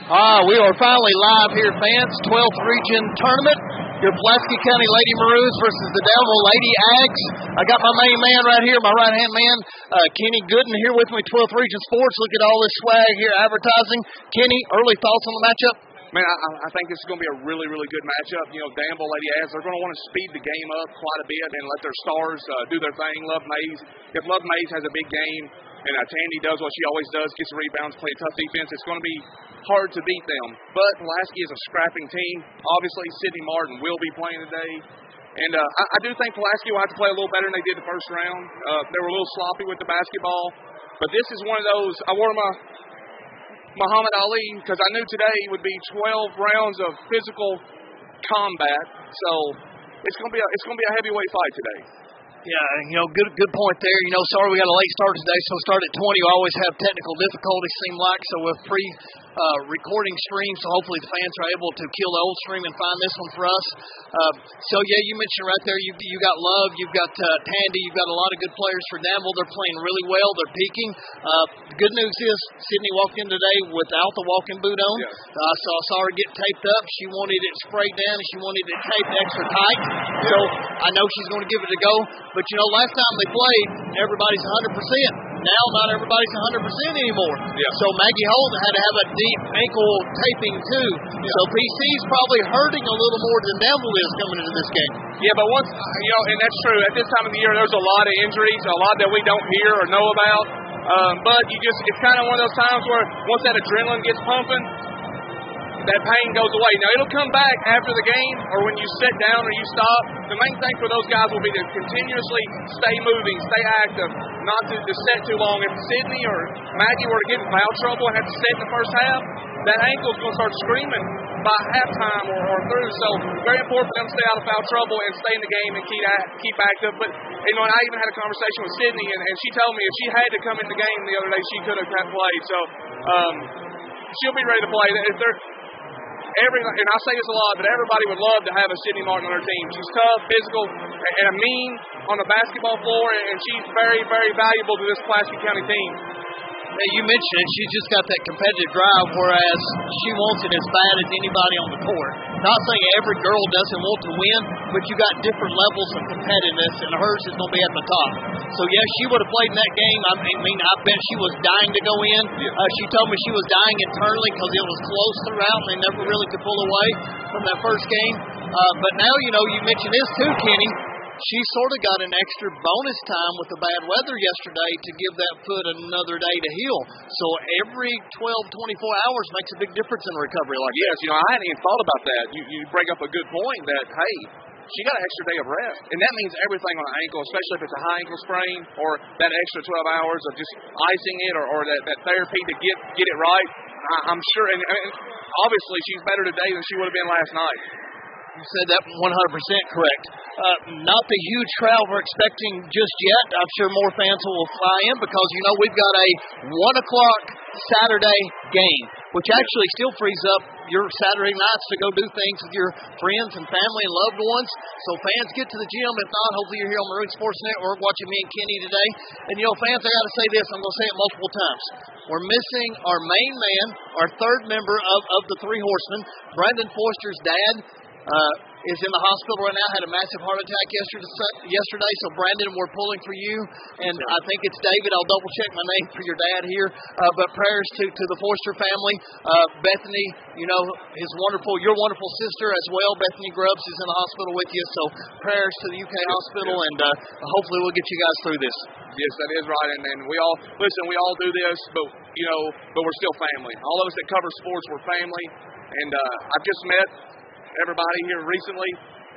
We are finally live here, fans. 12th Region Tournament. Your Pulaski County Lady Maroons versus the Danville Lady Ags. I got my main man right here, my right-hand man, Kenny Gooden, here with me, 12th Region Sports. Look at all this swag here, advertising. Kenny, early thoughts on the matchup? Man, I think this is going to be a really, really good matchup. You know, Danville Lady Ags, they're going to want to speed the game up quite a bit and let their stars do their thing. Love Mays. If Love Mays has a big game and Tandy does what she always does, gets the rebounds, play a tough defense, it's going to be hard to beat them. But Pulaski is a scrapping team. Obviously, Sydney Martin will be playing today. And I do think Pulaski will have to play a little better than they did the first round. They were a little sloppy with the basketball. But this is one of those, I wore my Muhammad Ali because I knew today would be 12 rounds of physical combat. So it's going to be a heavyweight fight today. Yeah, good point there. Sorry we got a late start today, so start at 20. We always have technical difficulties, seem like, so with recording streams, so hopefully the fans are able to kill the old stream and find this one for us. You mentioned right there, you got Love, you've got Tandy, you've got a lot of good players for Danville. They're playing really well. They're peaking. The good news is Sydney walked in today without the walking boot on. Yes. So I saw her get taped up. She wanted it sprayed down, and she wanted it taped extra tight. Yeah. So I know she's going to give it a go. But, last time they played, everybody's 100%. Now, not everybody's 100% anymore. Yeah. So Maggie Holden had to have a deep ankle taping, too. Yeah. So PC's probably hurting a little more than Danville is coming into this game. Yeah, but once, and that's true. At this time of the year, there's a lot of injuries, a lot that we don't hear or know about. But it's kind of one of those times where once that adrenaline gets pumping, that pain goes away. Now, it'll come back after the game or when you sit down or you stop. The main thing for those guys will be to continuously stay moving, stay active, not to sit too long. If Sydney or Maggie were to get in foul trouble and have to sit in the first half, that ankle's going to start screaming by halftime or through. So, very important for them to stay out of foul trouble and stay in the game and keep active. But, and I even had a conversation with Sydney, and she told me if she had to come in the game the other day, she could have played. So, she'll be ready to play. And I say this a lot, but everybody would love to have a Sydney Martin on her team. She's tough, physical, and mean on the basketball floor, and she's very, very valuable to this Pulaski County team. Now, you mentioned it, she's just got that competitive drive, whereas she wants it as bad as anybody on the court. Not saying every girl doesn't want to win, but you got different levels of competitiveness, and hers is going to be at the top. So, yes, she would have played in that game. I bet she was dying to go in. She told me she was dying internally because it was close throughout, and they never really could pull away from that first game. But now, you mentioned this too, Kenny. She sort of got an extra bonus time with the bad weather yesterday to give that foot another day to heal. So every 12, 24 hours makes a big difference in recovery like that. Yes, I hadn't even thought about that. You bring up a good point that, hey, she got an extra day of rest. And that means everything on the ankle, especially if it's a high ankle sprain or that extra 12 hours of just icing it or that therapy to get it right. I'm sure, and obviously she's better today than she would have been last night. You said that 100% correct. Not the huge crowd we're expecting just yet. I'm sure more fans will fly in because, we've got a 1 o'clock Saturday game, which actually still frees up your Saturday nights to go do things with your friends and family and loved ones. So fans get to the gym. If not, hopefully you're here on Maroon Sports Network watching me and Kenny today. And, fans, I got to say this. I'm going to say it multiple times. We're missing our main man, our third member of the Three Horsemen. Brandon Foister's dad is in the hospital right now, had a massive heart attack yesterday. So, Brandon, we're pulling for you. And I think it's David. I'll double-check my name for your dad here. But prayers to the Foister family. Bethany, your wonderful sister as well. Bethany Grubbs is in the hospital with you. So, prayers to the UK hospital. And hopefully we'll get you guys through this. Yes, that is right. And we all do this, but we're still family. All of us that cover sports, we're family. And I've just met everybody here recently,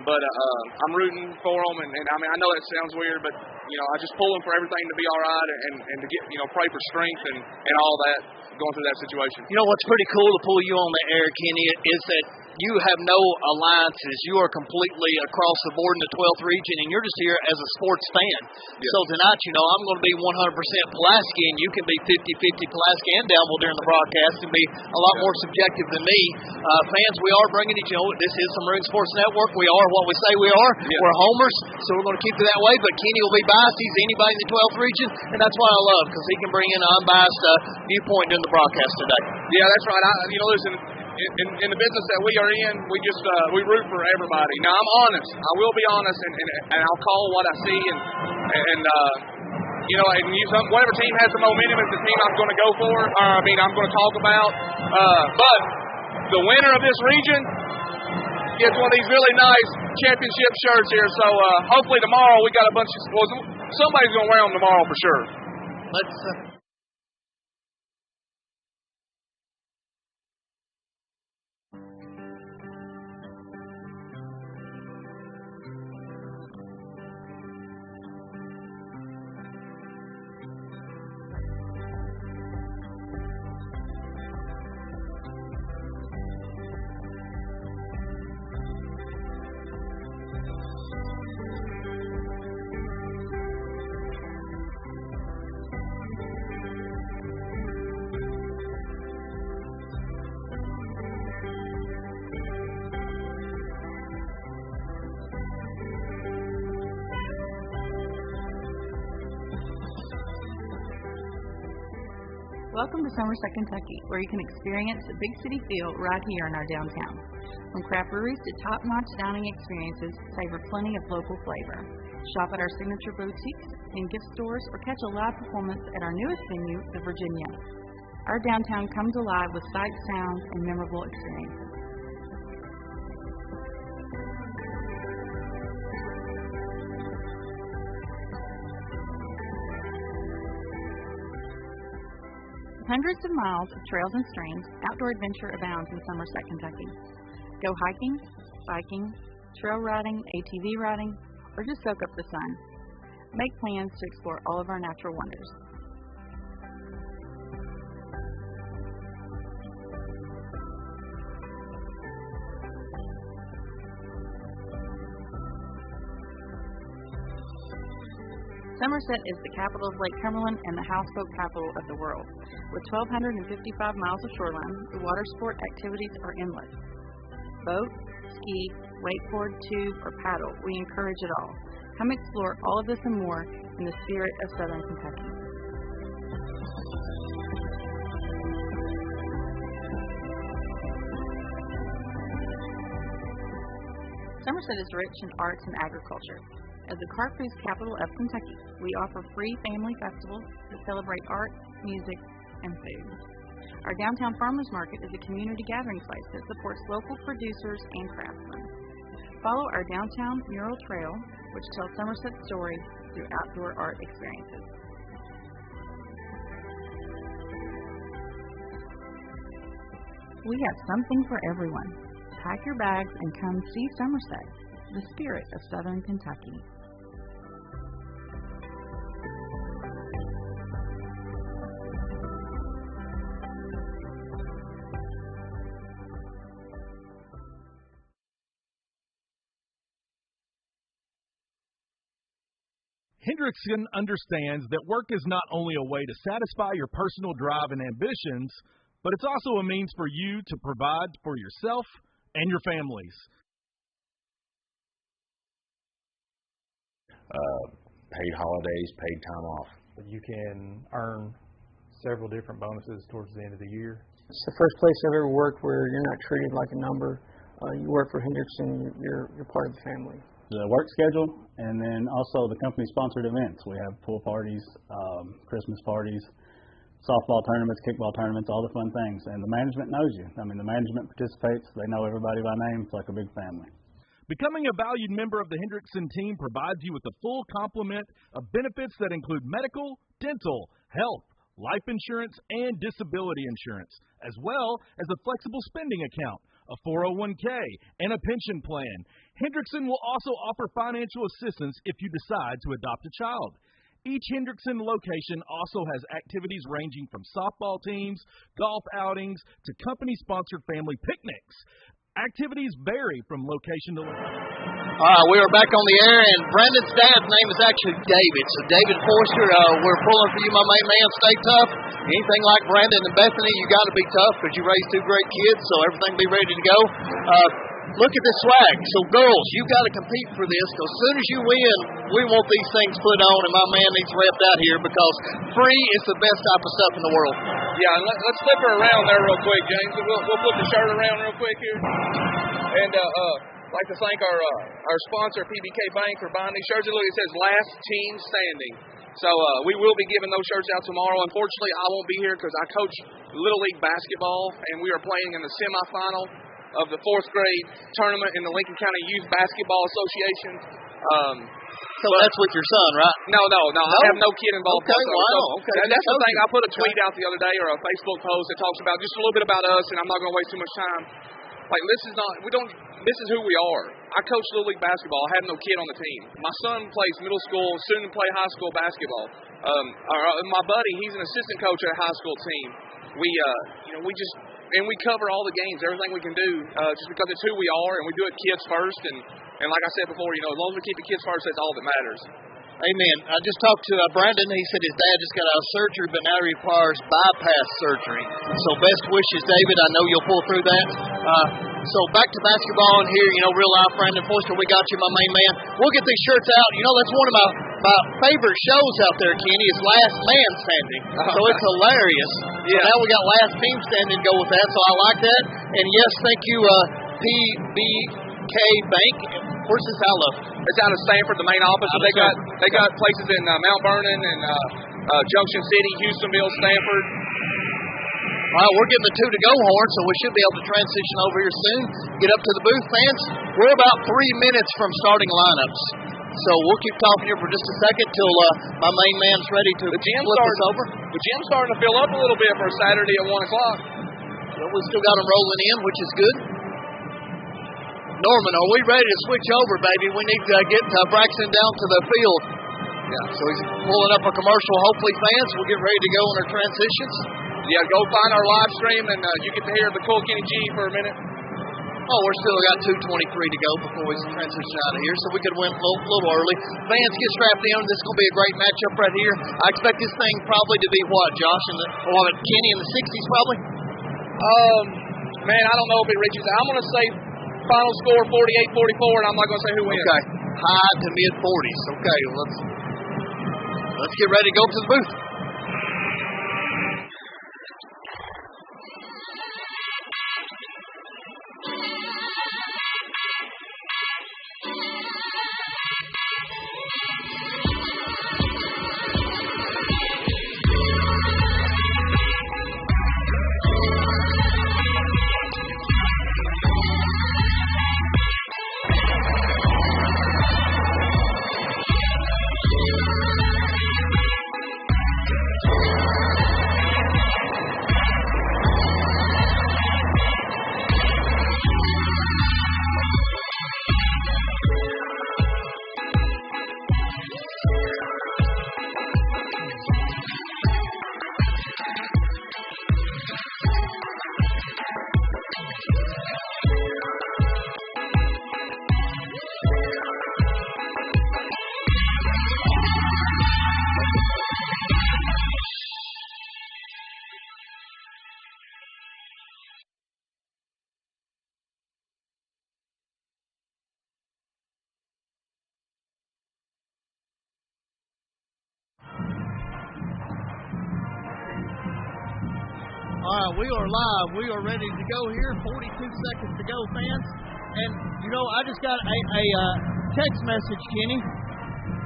but I'm rooting for them, and I know that sounds weird, but I just pull them for everything to be all right, and to get pray for strength and all that going through that situation. What's pretty cool to pull you on the air, Kenny, is that you have no alliances. You are completely across the board in the 12th region, and you're just here as a sports fan. Yes. So tonight, I'm going to be 100% Pulaski, and you can be 50-50 Pulaski and Danville during the broadcast and be a lot more subjective than me. Fans, we are bringing it. This is some Marine Sports Network. We are what we say we are. Yes. We're homers, so we're going to keep it that way. But Kenny will be biased. He's anybody in the 12th region, and that's what I love, because he can bring in an unbiased viewpoint during the broadcast today. Yeah, that's right. Listen, in the business that we are in, we root for everybody. Now, I'm honest. I will be honest, and I'll call what I see, and whatever team has the momentum is the team I'm going to go for. I'm going to talk about. But the winner of this region gets one of these really nice championship shirts here. So hopefully tomorrow we got a bunch of. Well, somebody's going to wear them tomorrow for sure. Let's. Welcome to Somerset, Kentucky, where you can experience a big city feel right here in our downtown. From craft breweries to top-notch dining experiences, savor plenty of local flavor. Shop at our signature boutiques, in gift stores, or catch a live performance at our newest venue, the Virginia. Our downtown comes alive with sights, sounds, and memorable experiences. Hundreds of miles of trails and streams, outdoor adventure abounds in Somerset, Kentucky. Go hiking, biking, trail riding, ATV riding, or just soak up the sun. Make plans to explore all of our natural wonders. Somerset is the capital of Lake Cumberland and the houseboat capital of the world. With 1,255 miles of shoreline, the water sport activities are endless. Boat, ski, wakeboard, tube, or paddle, we encourage it all. Come explore all of this and more in the spirit of Southern Kentucky. Somerset is rich in arts and agriculture. As the car-cruise capital of Kentucky, we offer free family festivals that celebrate art, music, and food. Our downtown farmers market is a community gathering place that supports local producers and craftsmen. Follow our downtown mural trail, which tells Somerset's story through outdoor art experiences. We have something for everyone. Pack your bags and come see Somerset, the spirit of Southern Kentucky. Hendrickson understands that work is not only a way to satisfy your personal drive and ambitions, but it's also a means for you to provide for yourself and your families. Paid holidays, paid time off. You can earn several different bonuses towards the end of the year. It's the first place I've ever worked where you're not treated like a number. You work for Hendrickson, you're part of the family. The work schedule, and then also the company-sponsored events. We have pool parties, Christmas parties, softball tournaments, kickball tournaments, all the fun things. And the management knows you. I mean, the management participates. They know everybody by name. It's like a big family. Becoming a valued member of the Hendrickson team provides you with a full complement of benefits that include medical, dental, health, life insurance, and disability insurance, as well as a flexible spending account, a 401k, and a pension plan. Hendrickson will also offer financial assistance if you decide to adopt a child. Each Hendrickson location also has activities ranging from softball teams, golf outings, to company-sponsored family picnics. Activities vary from location to location. All right, we are back on the air, and Brandon's dad's name is actually David. So, David Forster, we're pulling for you, my main man. Stay tough. Anything like Brandon and Bethany, you got to be tough because you raised two great kids, so everything be ready to go. Look at this swag. So, girls, you got to compete for this because as soon as you win, we want these things put on, and my man needs repped out here because free is the best type of stuff in the world. Yeah, and let's flip her around there real quick, James. We'll flip the shirt around real quick here. And I'd like to thank our sponsor, PBK Bank, for buying these shirts. And look, it says Last Team Standing. So we will be giving those shirts out tomorrow. Unfortunately, I won't be here because I coach Little League basketball, and we are playing in the semifinal of the 4th grade tournament in the Lincoln County Youth Basketball Association. So that's with your son, right? No. I have no kid involved. Okay, wow. Okay. That's the thing. I put a tweet out the other day or a Facebook post that talks about just a little bit about us, and I'm not going to waste too much time. Like, this is who we are. I coach Little League basketball. I have no kid on the team. My son plays middle school, soon to play high school basketball. My buddy, he's an assistant coach at a high school team. We cover all the games, everything we can do, just because it's who we are, and we do it kids first. And like I said before, as long as we keep the kids first, that's all that matters. Amen. I just talked to Brandon. He said his dad just got out of surgery, but now he requires bypass surgery. So best wishes, David. I know you'll pull through that. So back to basketball in here. Real life, Brandon Forster, we got you, my main man. We'll get these shirts out. That's one of my favorite shows out there, Kenny, is Last Man Standing. So it's hilarious. Yeah. So now we got Last Team Standing to go with that, so I like that. And yes, thank you, PBK Bank. Where's this out of? It's out of Stanford, the main office. So they got places in Mount Vernon and Junction City, Houstonville, Stanford. All right, we're getting the 2-to-go horn, so we should be able to transition over here soon. Get up to the booth, fans. We're about 3 minutes from starting lineups. So we'll keep talking here for just a second till my main man's ready to flip us over. The gym's starting to fill up a little bit for a Saturday at 1 o'clock. Well, we still got them rolling in, which is good. Norman, are we ready to switch over, baby? We need to get Braxton down to the field. Yeah, so he's pulling up a commercial. Hopefully, fans, we'll get ready to go in our transitions. Yeah, go find our live stream, and you get to hear the cool Kenny G for a minute. Oh, we're still got 2:23 to go before we transition out of here, so we could win a little early. Fans, get strapped in. This is going to be a great matchup right here. I expect this thing probably to be what, Josh? Kenny in the 60s, probably? Man, I don't know if it reaches. I'm going to say final score 48-44, and I'm not going to say who wins. Okay, high to mid 40s. Okay, let's get ready to go to the booth. All right, we are live. We are ready to go here. 42 seconds to go, fans. And, I just got a text message, Kenny.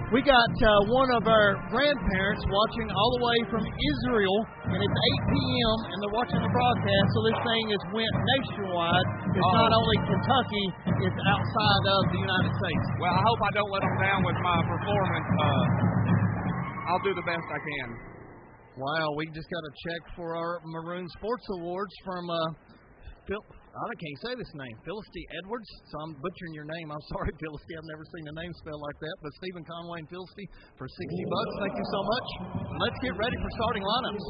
We got one of our grandparents watching all the way from Israel, and it's 8 p.m., and they're watching the broadcast, so this thing is went nationwide. It's not only Kentucky, it's outside of the United States. Well, I hope I don't let them down with my performance. I'll do the best I can. Wow, we just got a check for our Maroon Sports Awards from Phil. I can't say this name. Pulaski Edwards. So I'm butchering your name. I'm sorry, Pulaski. I've never seen a name spelled like that. But Stephen Conway and Pulaski for $60. Thank you so much. Let's get ready for starting lineups.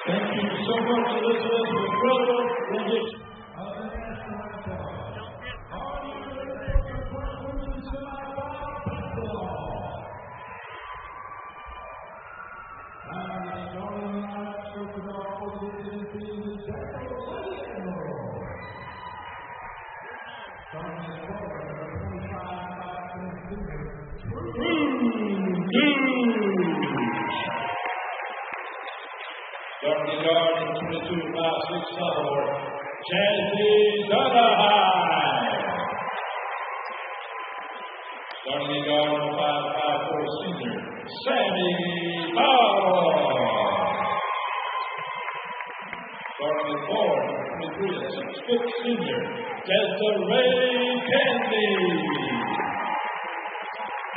Thank you so much, Elizabeth. Incredible rendition of the national anthem. Are you ready for the first semi-final basketball? And starting lineup shows our opposite team is Danville. Starting at forward, number 25, Starting guard, number 22, 5'6", sophomore, Chazzy Donahue. Starting guard, number 5'4", senior, Sammy Bottle. Starting forward, number 23, 6'6", senior, Desiree Candy.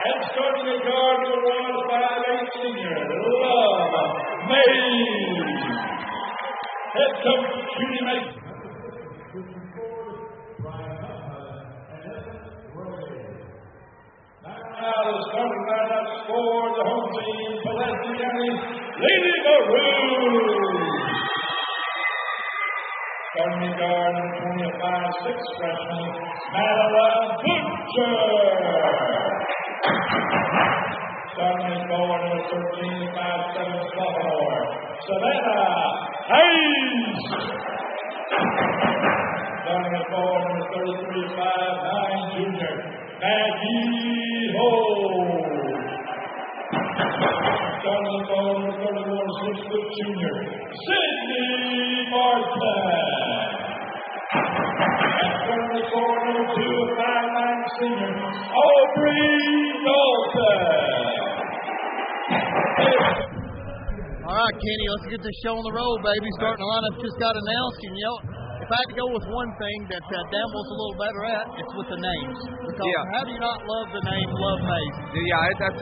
And starting at guard, number 5'8", senior, Love May. Head coach Judy Mason. Now the starting lineup for the home team, Pulaski County Lady Maroons. Starting at guard, number 25, 6 freshman, Madeline Butcher. Starting at forward, number 13, 5'7", sophomore, Savannah Hayes. Starting at forward, number 33, 5'9", junior, Maggie Ho. Starting at forward, number 31, 6', junior, Sydney Martin. And starting at forward, number 2, 5'9", senior, Aubrey Dalton. All right, Kenny, let's get this show on the road, baby. Starting the lineup just got announced, and if I had to go with one thing that Danville's a little better at, it's with the names. Because how do you not love the name Love Mays? Yeah, that's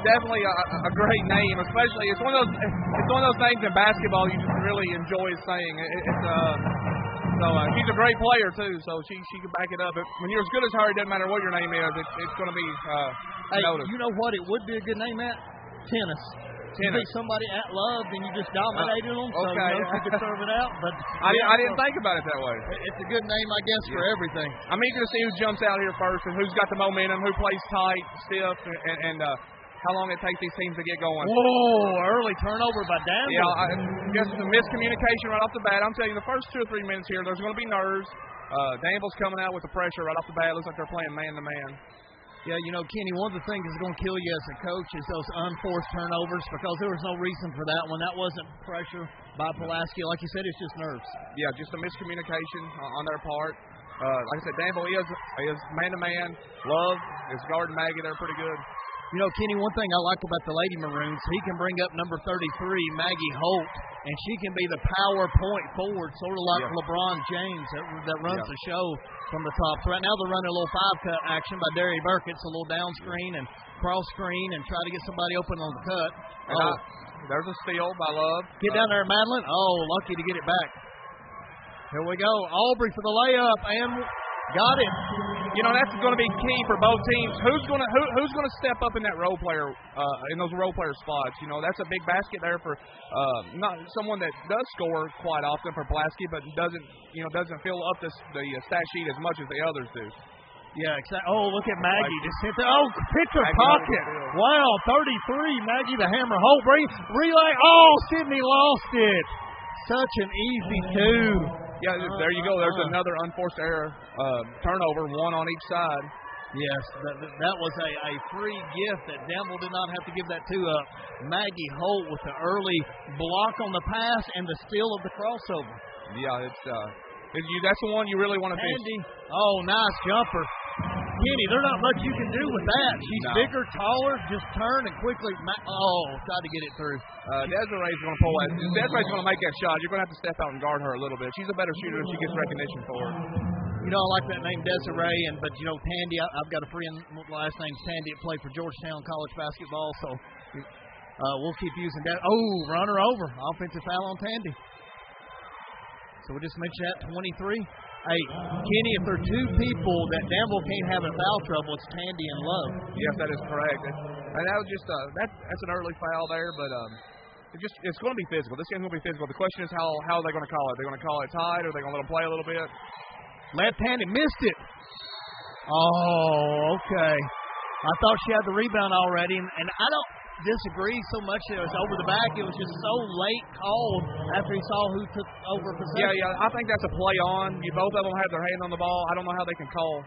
definitely a great name. Especially, it's one of those things in basketball you just really enjoy saying. She's a great player too, so she can back it up. But when you're as good as her, it doesn't matter what your name is. It's going to be noticed. You know what? It would be a good name at tennis. You be somebody at Love, and you just dominated them, so you could serve it out. But I didn't think about it that way. It's a good name, I guess, for everything. I'm eager to see who jumps out here first and who's got the momentum, who plays tight, stiff, and how long it takes these teams to get going. Whoa, early turnover by Danville. Yeah, just the miscommunication right off the bat. I'm telling you, the first 2 or 3 minutes here, there's going to be nerves. Danville's coming out with the pressure right off the bat. It looks like they're playing man-to-man. Yeah, Kenny, one of the things that's going to kill you as a coach is those unforced turnovers because there was no reason for that one. That wasn't pressure by Pulaski. Like you said, it's just nerves. Yeah, just a miscommunication on their part. Like I said, Danville is man-to-man. Love is guarding Maggie. They're pretty good. Kenny, one thing I like about the Lady Maroons, he can bring up number 33, Maggie Holt, and she can be the power point forward, sort of like LeBron James that runs the show from the top. So right now they're running a little 5-cut action by Derry Burke. It's a little down screen and cross screen and try to get somebody open on the cut. There's a steal by Love. Get down there, Madeline. Oh, lucky to get it back. Here we go. Aubrey for the layup, and got it. That's going to be key for both teams. Who's going to step up in that role player in those role player spots? That's a big basket there for not someone that does score quite often for Pulaski, but doesn't fill up the stat sheet as much as the others do. Yeah, exactly. Oh, look at Maggie just hit there. Oh, picture pocket. Wow, 33. Maggie the hammer. Holt relay. Oh, Sydney lost it. Such an easy 2. Yeah, there you go. There's another unforced error, turnover, 1 on each side. Yes, that was a free gift that Danville did not have to give that to up. Maggie Holt with the early block on the pass and the steal of the crossover. Yeah, that's the one you really want to fish. Andy, oh, nice jumper. Kenny, there's not much you can do with that. She's bigger, taller, just turn and quickly. Tried to get it through. Desiree's going to pull that. Desiree's going to make that shot. You're going to have to step out and guard her a little bit. She's a better shooter if she gets recognition for it. I like that name, Desiree, but Tandy. I've got a friend, last name's Tandy, that played for Georgetown College basketball, so we'll keep using that. Oh, run her over. Offensive foul on Tandy. So we just mentioned that, 23. Hey, Kenny, if there are 2 people that Danville can't have in foul trouble, it's Tandy and Love. Yes, that is correct. And that was just that's an early foul there, but it's going to be physical. This game's going to be physical. The question is how are they going to call it? They're going to call it tied, or are they going to let them play a little bit? Left-handed, missed it. Oh, okay. I thought she had the rebound already, and I don't disagree so much that it was over the back. It was just so late called after he saw who took over possession. Yeah. I think that's a play on. Both of them have their hand on the ball. I don't know how they can call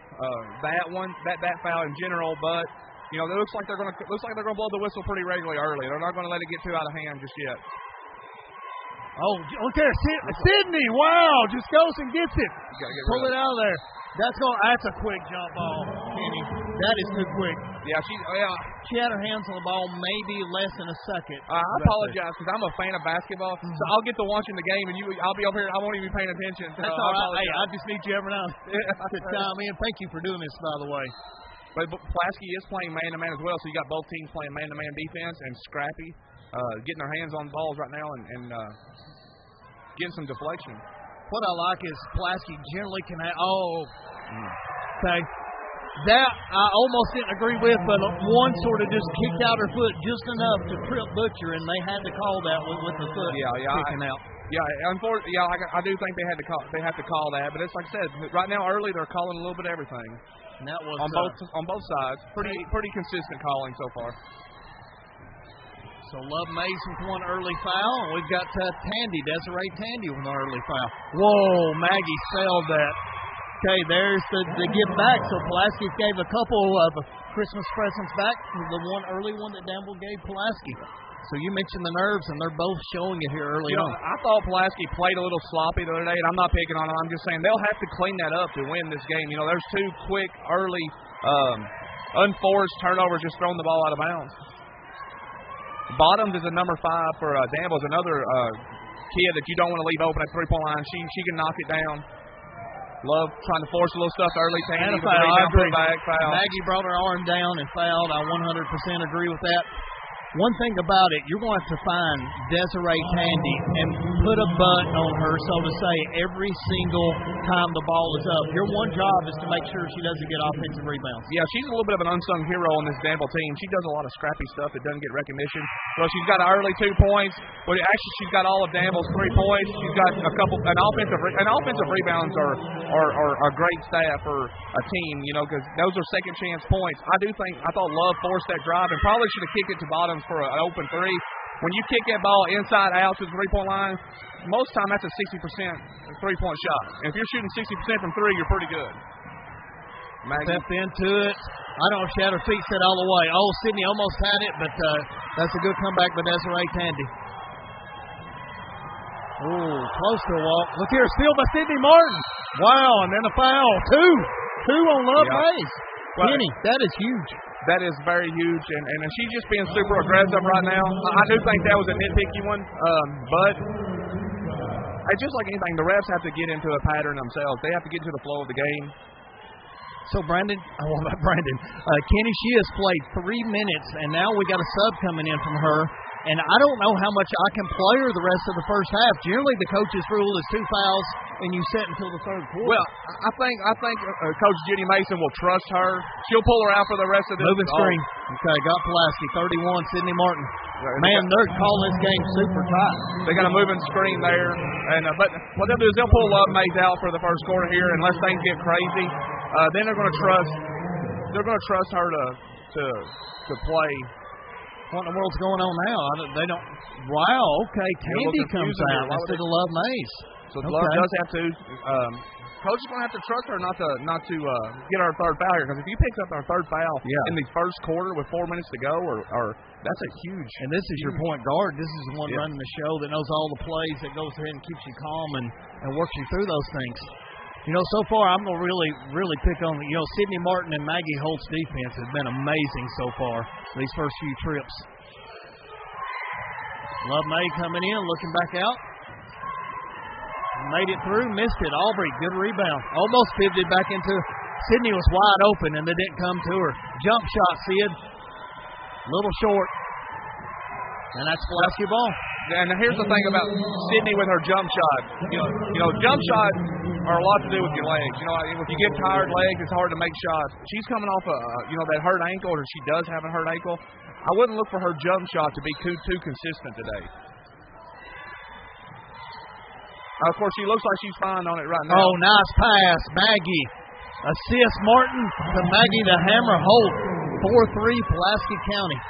that one, that foul in general, but it looks like they're going to blow the whistle pretty regularly early. They're not going to let it get too out of hand just yet. Oh, look there, Sydney! Wow, just goes and gets it. Pull it out of there. That's a quick jump ball, Kenny. That is too quick. Yeah, she had her hands on the ball maybe less than a second. I apologize because I'm a fan of basketball, so I'll get to watching the game and I'll be over here. I won't even be paying attention. So that's all right. Hey, I just need you every now and then to chime in. Thank you for doing this, by the way. But Pulaski is playing man-to-man as well, so you got both teams playing man-to-man defense and scrappy, getting their hands on balls right now and getting some deflection. What I like is Pulaski generally can have. Okay. That I almost didn't agree with, but one sort of just kicked out her foot just enough to trip Butcher, and they had to call that with the foot kicking out. Yeah, unfortunately, I do think they have to call that, but it's like I said, right now early they're calling a little bit of everything. And that was on both sides, pretty consistent calling so far. So Love Mays with one early foul, and we've got Desiree Tandy with an early foul. Whoa, Maggie sailed that. Okay, there's the give back. So Pulaski gave a couple of Christmas presents back. The one early one that Danville gave Pulaski. So you mentioned the nerves, and they're both showing it here early on. I thought Pulaski played a little sloppy the other day, and I'm not picking on them. I'm just saying they'll have to clean that up to win this game. There's 2 quick, early, unforced turnovers just throwing the ball out of bounds. Bottoms is a number 5 for Danville. Is another kid that you don't want to leave open at three-point line. She can knock it down. Love trying to force a little stuff early. And a foul. Back, foul. Maggie brought her arm down and fouled. I 100% agree with that. one thing about it, you're going to have to find Desiree Tandy and put a butt on her, so to say, every single time the ball is up. Your one job is to make sure she doesn't get offensive rebounds. Yeah, she's a little bit of an unsung hero on this Danville team. She does a lot of scrappy stuff that doesn't get recognition. Well, she's got an early 2 points, but actually she's got all of Danville's 3 points. She's got an offensive rebounds are great stat for a team, because those are second chance points. I thought Love forced that drive and probably should have kicked it to Bottoms for an open three. When you kick that ball inside out to the 3-point line, most time that's a 60% 3-point shot. And if you're shooting 60% from three, you're pretty good. Step into it. I don't know if she had her feet set all the way. Oh, Sydney almost had it, but that's a good comeback by Desiree Tandy. Ooh, close to a walk. Look here, steal by Sydney Martin. Wow, and then a foul. Two on Love Mays. Kenny, that is huge. That is very huge, and she's just being super aggressive right now. I do think that was a nitpicky one, but just like anything, the refs have to get into a pattern themselves. They have to get into the flow of the game. So, Kenny, she has played 3 minutes, and now we got a sub coming in from her. And I don't know how much I can play her the rest of the first half. Generally, the coach's rule is 2 fouls, and you set until the third quarter. Well, I think Coach Jenny Mason will trust her. She'll pull her out for the rest of this. Moving screen. Okay, got Pulaski, 31, Sydney Martin. Man, they're calling this game super tight. They got a moving screen there. But what they'll do is they'll pull Love Mays out for the first quarter here unless things get crazy. Then they're going to trust her to play. What in the world's going on now? They don't. Wow. Okay, Tandy comes out instead of Love Mays. So Love does have to. Coach is going to have to trust her not to get our third foul here, because if he picks up our third foul in the first quarter with 4 minutes to go, or that's a huge. And this is your point guard. This is the one running the show that knows all the plays, that goes ahead and keeps you calm and works you through those things. So far I'm going to really pick on, Sydney Martin and Maggie Holt's defense has been amazing so far these first few trips. Love May coming in, looking back out. Made it through, missed it. Aubrey, good rebound. Almost pivoted back into. Sydney was wide open and they didn't come to her. Jump shot, Sid. Little short. And that's Pulaski ball. And here's the thing about Sydney with her jump shot. Jump shots are a lot to do with your legs. If you get tired legs, it's hard to make shots. She's coming off that hurt ankle, or she does have a hurt ankle. I wouldn't look for her jump shot to be too consistent today. Of course, she looks like she's fine on it right now. Oh, nice pass, Maggie. Assist Martin to Maggie to hammer Holt. 4-3, Pulaski County.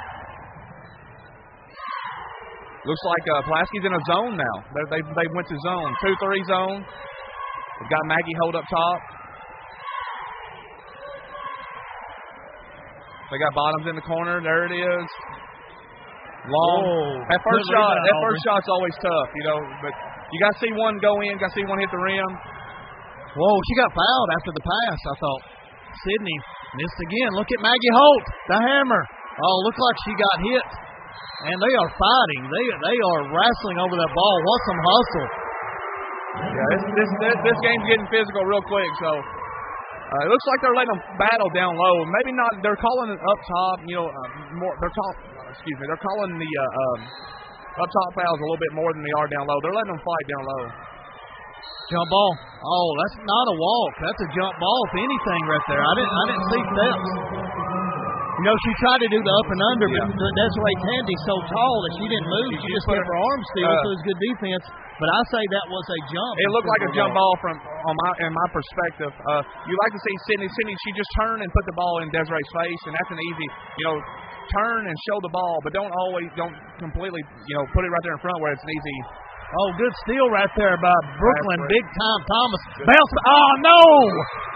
Looks like Pulaski's in a zone now. They went to zone. 2-3 zone. They've got Maggie Holt up top. They got Bottoms in the corner. There it is. Long. That first shot's always tough, but you got to see one go in, got to see one hit the rim. Whoa, she got fouled after the pass, I thought. Sydney missed again. Look at Maggie Holt, the hammer. Oh, looked like she got hit. And they are fighting. They are wrestling over that ball. What some hustle. Yeah, this game's getting physical real quick, so it looks like they're letting them battle down low. Maybe not. They're calling it up top. They're calling the up top fouls a little bit more than they are down low. They're letting them fight down low. Jump ball. Oh, that's not a walk. That's a jump ball, if anything, right there. I didn't see steps. She tried to do the up and under, but Desiree Tandy's so tall that she didn't move. She just kept her arms still, so it was good defense. But I say that was a jump. It looked like a jump ball in my perspective. You like to see Sydney. She just turned and put the ball in Desiree's face, and that's an easy, turn and show the ball, but don't completely, put it right there in front where it's an easy. Oh, good steal right there by Brooklyn. Big time Thomas. Bounce. Oh, no!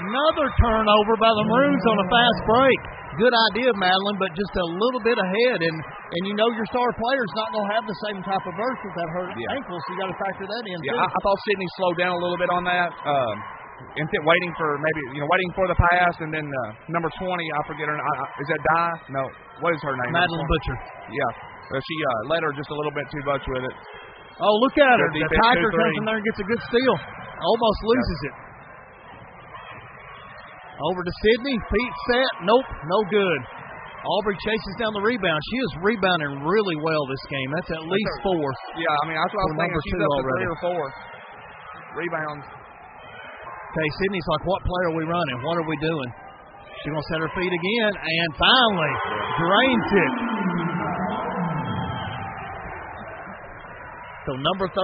Another turnover by the Maroons on a fast break. Good idea, Madeline, but just a little bit ahead. And your star player's not going to have the same type of burst with that hurt ankle, so you got to factor that in. Yeah, I thought Sydney slowed down a little bit on that. Waiting for the pass, and then number 20, I forget her name. Is that Di? No. What is her name? Madeline Butcher. Yeah. She led her just a little bit too much with it. Oh, look at her. The Tiger comes in there and gets a good steal. Almost loses it. Over to Sydney. Feet set. Nope. No good. Aubrey chases down the rebound. She is rebounding really well this game. That's at least 4. Yeah, I mean, that's what I was thinking. She's up to 3 or 4 rebounds. Okay, Sydney's like, what play are we running? What are we doing? She's going to set her feet again, and finally drains it. So number 31,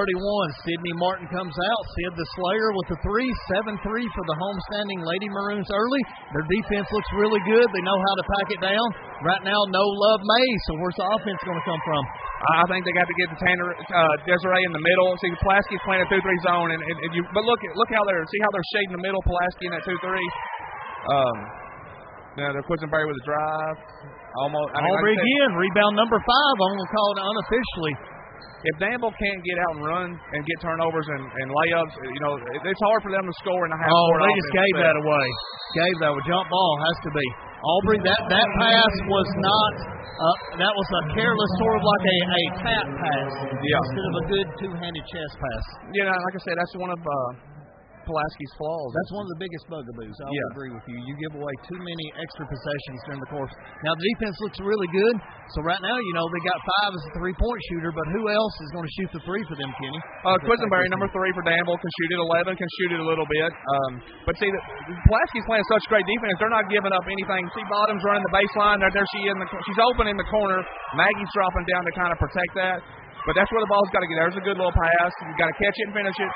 Sydney Martin comes out. Sid the Slayer with the 3, 7-3 for the homestanding Lady Maroons early. Their defense looks really good. They know how to pack it down. Right now, no Love May, so where's the offense going to come from? I think they got to get the Desiree in the middle. See, Pulaski's playing a 2-3 zone, but look how they're shading the middle. Pulaski in that 2-3. They're Quisenberry with a drive. Aubrey again, rebound number 5. I'm going to call it unofficially. If Danville can't get out and run and get turnovers and layups, it's hard for them to score in the half court. They just gave that away. Jump ball has to be. Aubrey, that pass was not. That was a careless, sort of like a tap pass instead of a good two-handed chest pass. Like I said, that's one of Pulaski's flaws. That's one of the biggest bugaboos. I would agree with you. You give away too many extra possessions during the course. Now, the defense looks really good. So, right now, they got 5 as a three-point shooter, but who else is going to shoot the 3 for them, Kenny? Quisenberry, number 3 for Danville, can shoot it. 11 can shoot it a little bit. But, see, Pulaski's playing such great defense. They're not giving up anything. See, Bottom's running the baseline. There she's open in the corner. Maggie's dropping down to kind of protect that. But that's where the ball's got to get. There's a good little pass. You got to catch it and finish it.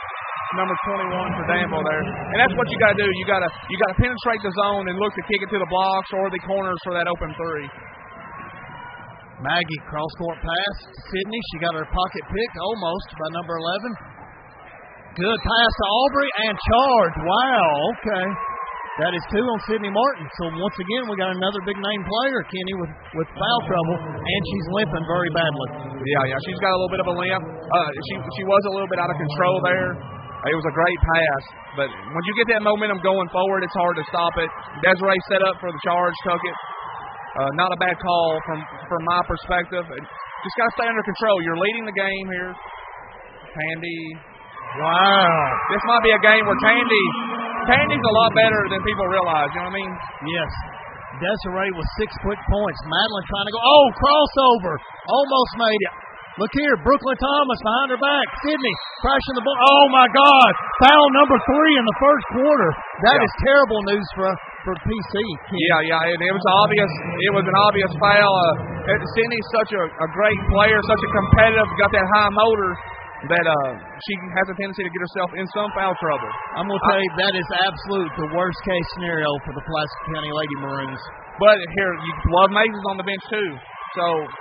Number 21 for Danville there, and that's what you got to do. You got to penetrate the zone and look to kick it to the blocks or the corners for that open 3. Maggie cross court pass to Sydney. She got her pocket picked almost by number 11. Good pass to Aubrey and charge. Wow. Okay, that is 2 on Sydney Martin. So once again, we got another big name player, Kenny, with foul trouble, and she's limping very badly. Yeah, she's got a little bit of a limp. She was a little bit out of control there. It was a great pass, but when you get that momentum going forward, it's hard to stop it. Desiree set up for the charge, took it. Not a bad call from my perspective. Just got to stay under control. You're leading the game here. Tandy. Wow. This might be a game where Tandy's a lot better than people realize. You know what I mean? Yes. Desiree with 6 quick points. Madeline trying to go. Oh, crossover. Almost made it. Look here, Brooklyn Thomas behind her back. Sydney crashing the ball. Oh, my God. Foul number 3 in the first quarter. That is terrible news for PC. Yeah, it was obvious. It was an obvious foul. Sydney's such a great player, such a competitive, got that high motor that she has a tendency to get herself in some foul trouble. I'm going to tell you, that is absolute the worst-case scenario for the Pulaski County Lady Maroons. But here, Love Mays is on the bench, too. So,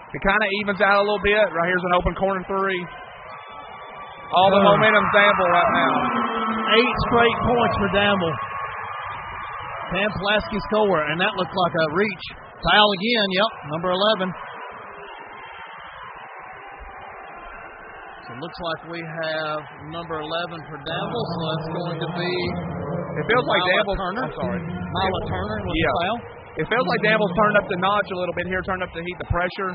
it kind of evens out a little bit. Right here's an open corner 3. All the momentum's Danville right now. 8 straight points for Danville. Pam Pulaski score, and that looked like a reach. Foul again, yep, number 11. So it looks like we have number 11 for Danville, so that's going to be it feels like Danville Turner. I'm sorry. Mila Turner with the foul. It feels like Danville's turned up the notch a little bit here, turned up the heat, the pressure,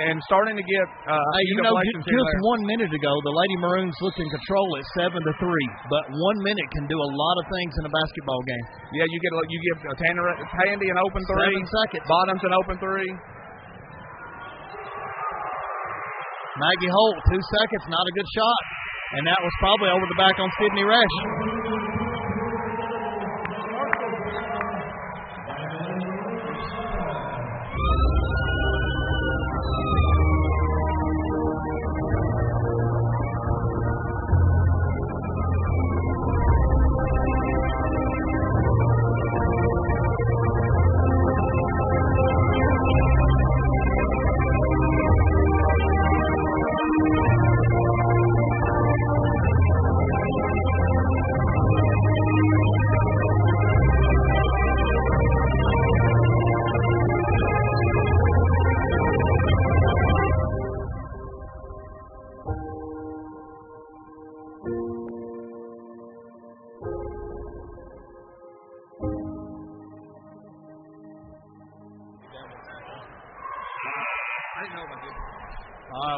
and starting to get just 1 minute ago, the Lady Maroons looked in control at 7-3, but 1 minute can do a lot of things in a basketball game. Yeah, you give Tandy an open 3, 7 seconds. Bottoms an open 3. Maggie Holt, 2 seconds, not a good shot, and that was probably over the back on Sydney Resch.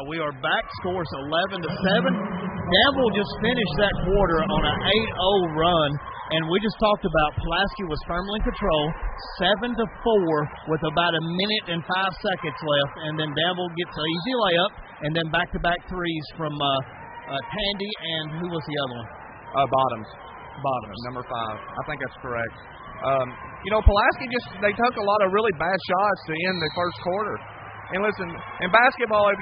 We are back. Scores 11-7. Danville just finished that quarter on an 8-0 run, And we just talked about Pulaski was firmly in control, 7-4 with about a minute and 5 seconds left, and then Danville gets an easy layup, and then back-to-back threes from Tandy and who was the other one? Bottoms. Number 5. I think that's correct. Pulaski they took a lot of really bad shots to end the first quarter. And listen, in basketball, if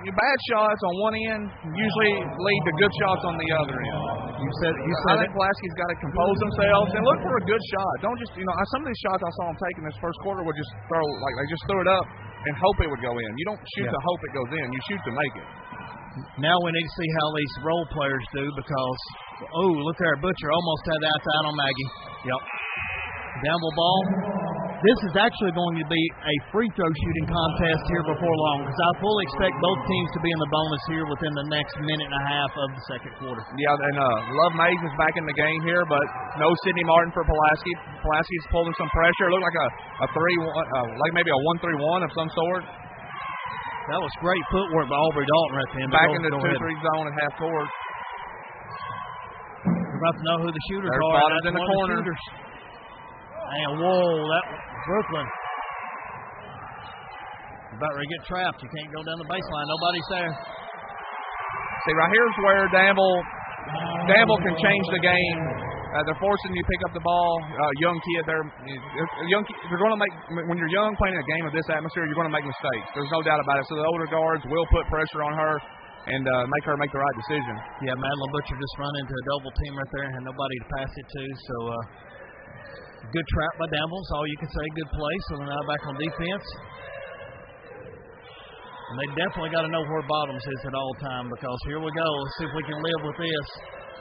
your bad shots on one end usually lead to good shots on the other end. I think Pulaski's got to compose themselves and look for a good shot. Don't just, some of these shots I saw them take in this first quarter would just they just threw it up and hope it would go in. You don't shoot to hope it goes in. You shoot to make it. Now we need to see how these role players do because, look there, Butcher almost had that out on Maggie. Yep. Danville ball. This is actually going to be a free throw shooting contest here before long because I fully expect both teams to be in the bonus here within the next minute and a half of the second quarter. Yeah, and Love Mays is back in the game here, but no Sidney Martin for Pulaski. Pulaski's pulling some pressure. It looked like a 3-1, like maybe a 1-3-1 of some sort. That was great footwork by Aubrey Dalton right there. Back in the 2-3 zone at half court. We're about to know who the shooters are. There's Bottoms in the corner. And that Brooklyn. About ready to get trapped. You can't go down the baseline. Nobody's there. See, right here's where Danville can change the game. They're forcing you to pick up the ball. Young kid, they're going to make, when you're young playing a game of this atmosphere, you're going to make mistakes. There's no doubt about it. So the older guards will put pressure on her and make her make the right decision. Yeah, Madeline Butcher just run into a double team right there and had nobody to pass it to. So good trap by Danville. That's all you can say. Good play. So they're now back on defense. And they definitely got to know where Bottoms is at all time because here we go. Let's see if we can live with this.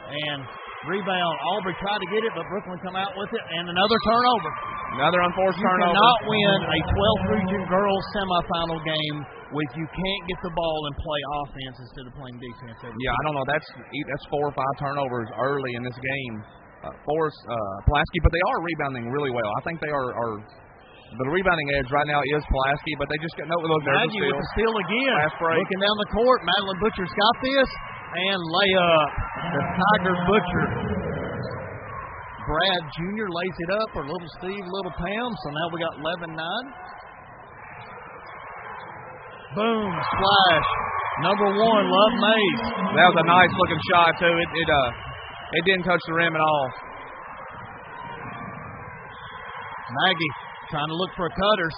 And rebound. Aubrey tried to get it, but Brooklyn come out with it. And another turnover. Another unforced turnover. You cannot win a 12th region girls semifinal game if you can't get the ball and play offense instead of playing defense. I don't know. That's 4 or 5 turnovers early in this game for Pulaski, but they are rebounding really well. I think they are the rebounding edge right now is Pulaski, but they just got no look. There's Maggie with the steal again. Looking down the court. Madeline Butcher's got this. And layup. The Tiger Butcher. Brad Jr. lays it up, or Little Steve, Little Pam. So now we got 11-9. Boom. Splash. Number 1, Love Mays. That was a nice looking shot, too. It didn't touch the rim at all. Maggie trying to look for cutters.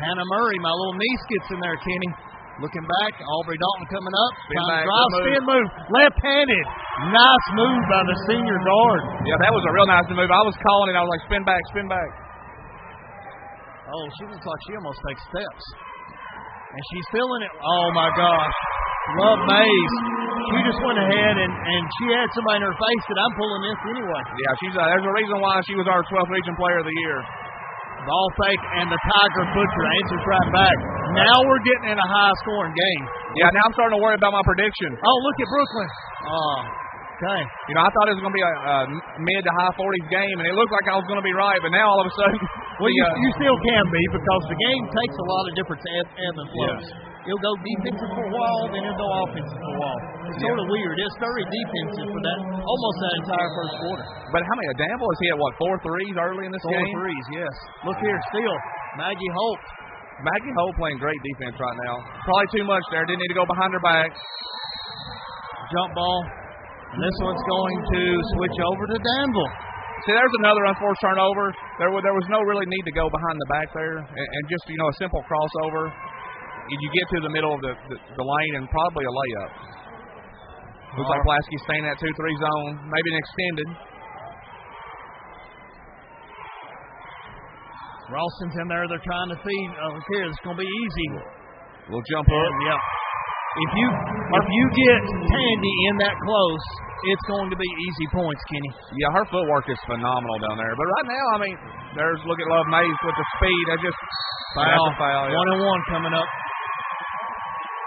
Hannah Murray, my little niece, gets in there, Kenny. Looking back, Aubrey Dalton coming up. Spin move. Left-handed. Nice move by the senior guard. Yeah, that was a real nice move. I was calling it. I was like, spin back. Oh, she looks like she almost takes steps. And she's feeling it. Oh, my gosh. Love Mays. She just went ahead and she had somebody in her face that I'm pulling this anyway. Yeah, there's a reason why she was our 12th region player of the year. Ball fake, and the Tiger Butcher answers right back. Now we're getting in a high-scoring game. Yeah, now I'm starting to worry about my prediction. Oh, look at Brooklyn. Oh, okay. I thought it was going to be a mid to high 40s game, and it looked like I was going to be right, but now all of a sudden... Well, you still can be because the game takes a lot of different ebb and flows. Yeah. It'll go defensive for a while, then it'll go offensive for a while. It's sort of weird. It's very defensive for almost that entire first quarter. But how many? Danville has hit, 4 threes early in this game? 4 threes, yes. Look here, still, Maggie Holt. Maggie Holt playing great defense right now. Probably too much there. Didn't need to go behind her back. Jump ball. And this one's going to switch over to Danville. See, there's another unforced turnover. There was no really need to go behind the back there. And just, a simple crossover. You get to the middle of the lane and probably a layup. Looks like Pulaski staying in that 2-3 zone. Maybe an extended. Ralston's in there. They're trying to feed. Look here. It's going to be easy. We'll jump up. Yeah. If you get Tandy in that close, it's going to be easy points, Kenny. Yeah, her footwork is phenomenal down there. But right now, look at Love Mays with the speed. Foul. Yeah. 1-1 coming up.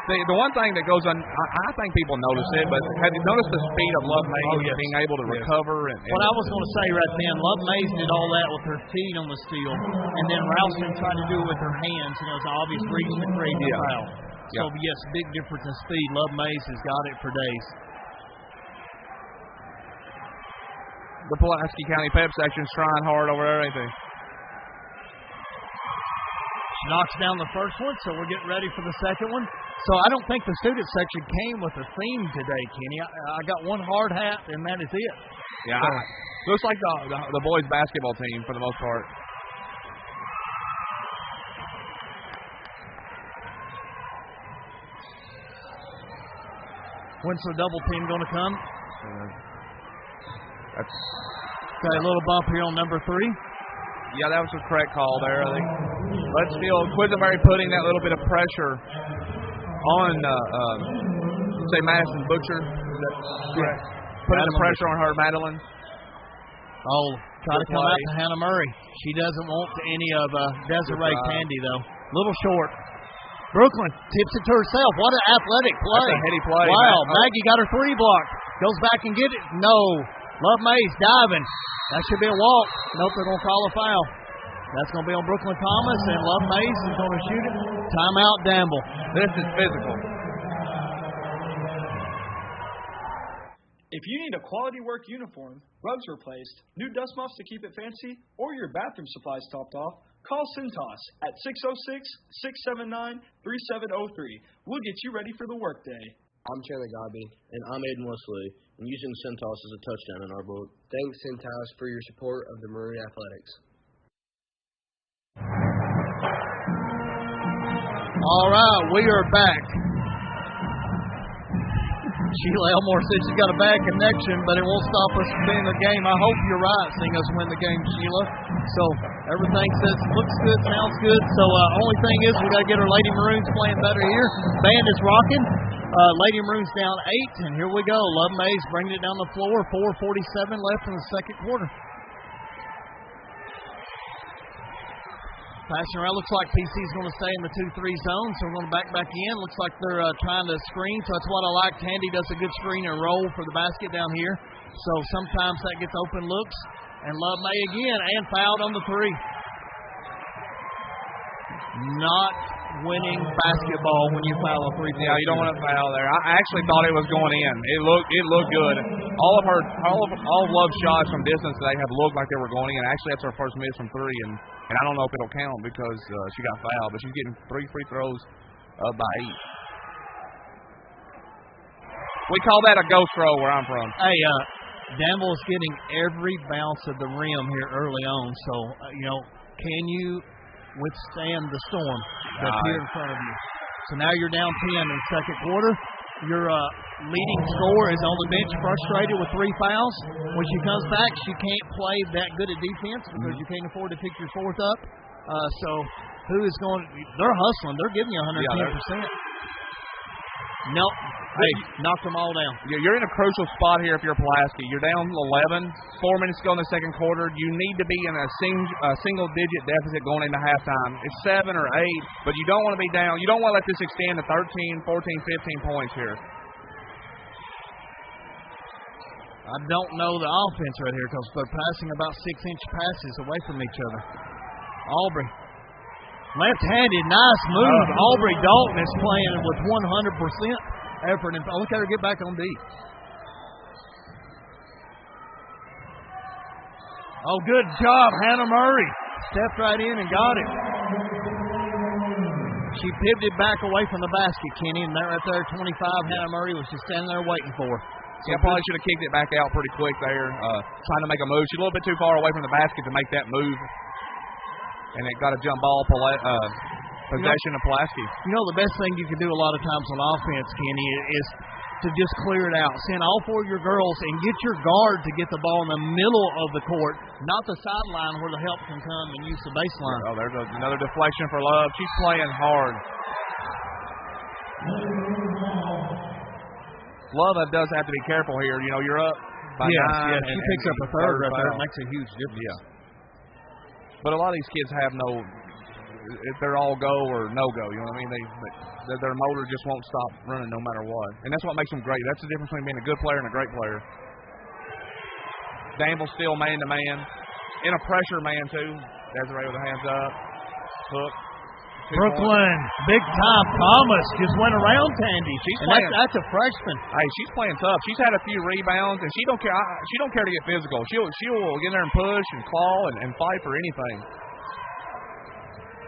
The one thing that goes on, I think people notice it, but have you noticed the speed of Love Mays being able to recover? And what I was going to say right then, Love Mays did all that with her feet on the steal, and then Ralston tried to do it with her hands, and it was an obvious reason to create the foul. So, yes, big difference in speed. Love Mays has got it for days. the Pulaski County Pep section's trying hard over there, ain't they? She knocks down the first one, so we're getting ready for the second one. So I don't think the student section came with a theme today, Kenny. I got one hard hat, and that is it. Yeah, so, looks like the boys' basketball team for the most part. When's the double team going to come? Got a little bump here on number 3. Yeah, that was a correct call there, I think. Let's feel Quisenberry putting that little bit of pressure on, say, Madison Butcher. Is that correct? Putting the pressure on her, Madeline. Oh, try to come out to Hannah Murray. She doesn't want any of Desiree Tandy, though. Little short. Brooklyn tips it to herself. What an athletic play. That's a heady play. Wow, Maggie got her 3 blocked. Goes back and get it. No. Love Mays diving. That should be a walk. Nope, they're going to call a foul. That's going to be on Brooklyn Thomas, and Love Mays is going to shoot it. Timeout, Danville. This is physical. If you need a quality work uniform, rugs replaced, new dust muffs to keep it fancy, or your bathroom supplies topped off, call Cintas at 606-679-3703. We'll get you ready for the workday. I'm Chandler Godby, and I'm Aiden Wesley, and using Cintas is a touchdown in our book. Thanks, Cintas, for your support of the Maroon Athletics. All right, we are back. Sheila Elmore said she's got a bad connection, but it won't stop us from being the game. I hope you're right, seeing us win the game, Sheila. So everything says looks good, sounds good. So only thing is we got to get our Lady Maroons playing better here. Band is rocking. Lady Maroons down 8, and here we go. Love Mays bringing it down the floor. 4:47 left in the second quarter. Passing around, looks like PC is going to stay in the 2-3 zone, so we're going to back in. Looks like they're trying to screen, so that's what I like. Tandy does a good screen and roll for the basket down here. So sometimes that gets open looks. And Love May again, and fouled on the 3. Not winning basketball when you foul a 3-point. Yeah, you don't want to foul there. I actually thought it was going in. It looked good. All of Love's shots from distance today have looked like they were going in. Actually, that's her first miss from 3, and I don't know if it'll count because she got fouled, but she's getting 3 free throws by 8. We call that a ghost throw where I'm from. Hey, Danville is getting every bounce of the rim here early on, so can you withstand the storm that's here in front of you? So now you're down 10 in the second quarter. Your leading scorer is on the bench, frustrated with 3 fouls. When she comes back, she can't play that good at defense because you can't afford to pick your 4th up. So who is going? They're hustling. They're giving you 110%. Nope. Hey, knocked them all down. You're in a crucial spot here if you're Pulaski. You're down 11, 4 minutes to go in the second quarter. You need to be in a single-digit deficit going into halftime. It's 7 or 8, but you don't want to be down. You don't want to let this extend to 13, 14, 15 points here. I don't know the offense right here because they're passing about 6-inch passes away from each other. Aubrey. Left-handed, nice move. Aubrey Dalton is playing with 100% effort. And look at her get back on D. Oh, good job, Hannah Murray. Stepped right in and got it. She pivoted back away from the basket, Kenny, and that right there, 25, Hannah Murray was just standing there waiting for her. So probably should have kicked it back out pretty quick there, trying to make a move. She's a little bit too far away from the basket to make that move. And it got a jump ball possession of Pulaski. The best thing you can do a lot of times on offense, Kenny, is to just clear it out. Send all 4 of your girls and get your guard to get the ball in the middle of the court, not the sideline where the help can come and use the baseline. Oh, there's another deflection for Love. She's playing hard. Love does have to be careful here. You're up by 9. Yeah, she picks up a third right there. It makes a huge difference. Yeah. But a lot of these kids have if they're all go or no go, you know what I mean? Their motor just won't stop running no matter what. And that's what makes them great. That's the difference between being a good player and a great player. Danville still man-to-man. In a pressure man, too. Desiree with the hands up. Hook. Brooklyn, big time. Thomas just went around Tandy. That's a freshman. Hey, she's playing tough. She's had a few rebounds, and she don't care. She don't care to get physical. She'll get in there and push and claw and fight for anything.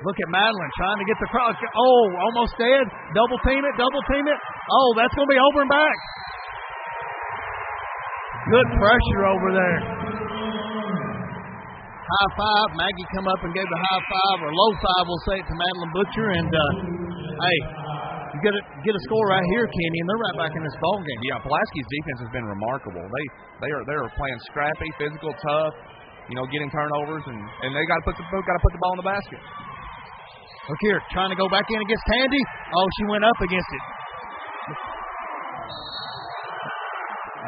Look at Madeline trying to get the cross. Oh, almost dead. Double team it. Oh, that's going to be over and back. Good pressure over there. High five. Maggie come up and gave the high five, or low five, we'll say it to Madeline Butcher. And, hey, you get a score right here, Kenny, and they're right back in this ball game. Yeah, Pulaski's defense has been remarkable. They are playing scrappy, physical, tough, getting turnovers, and they got to put the ball in the basket. Look here, trying to go back in against Tandy. Oh, she went up against it.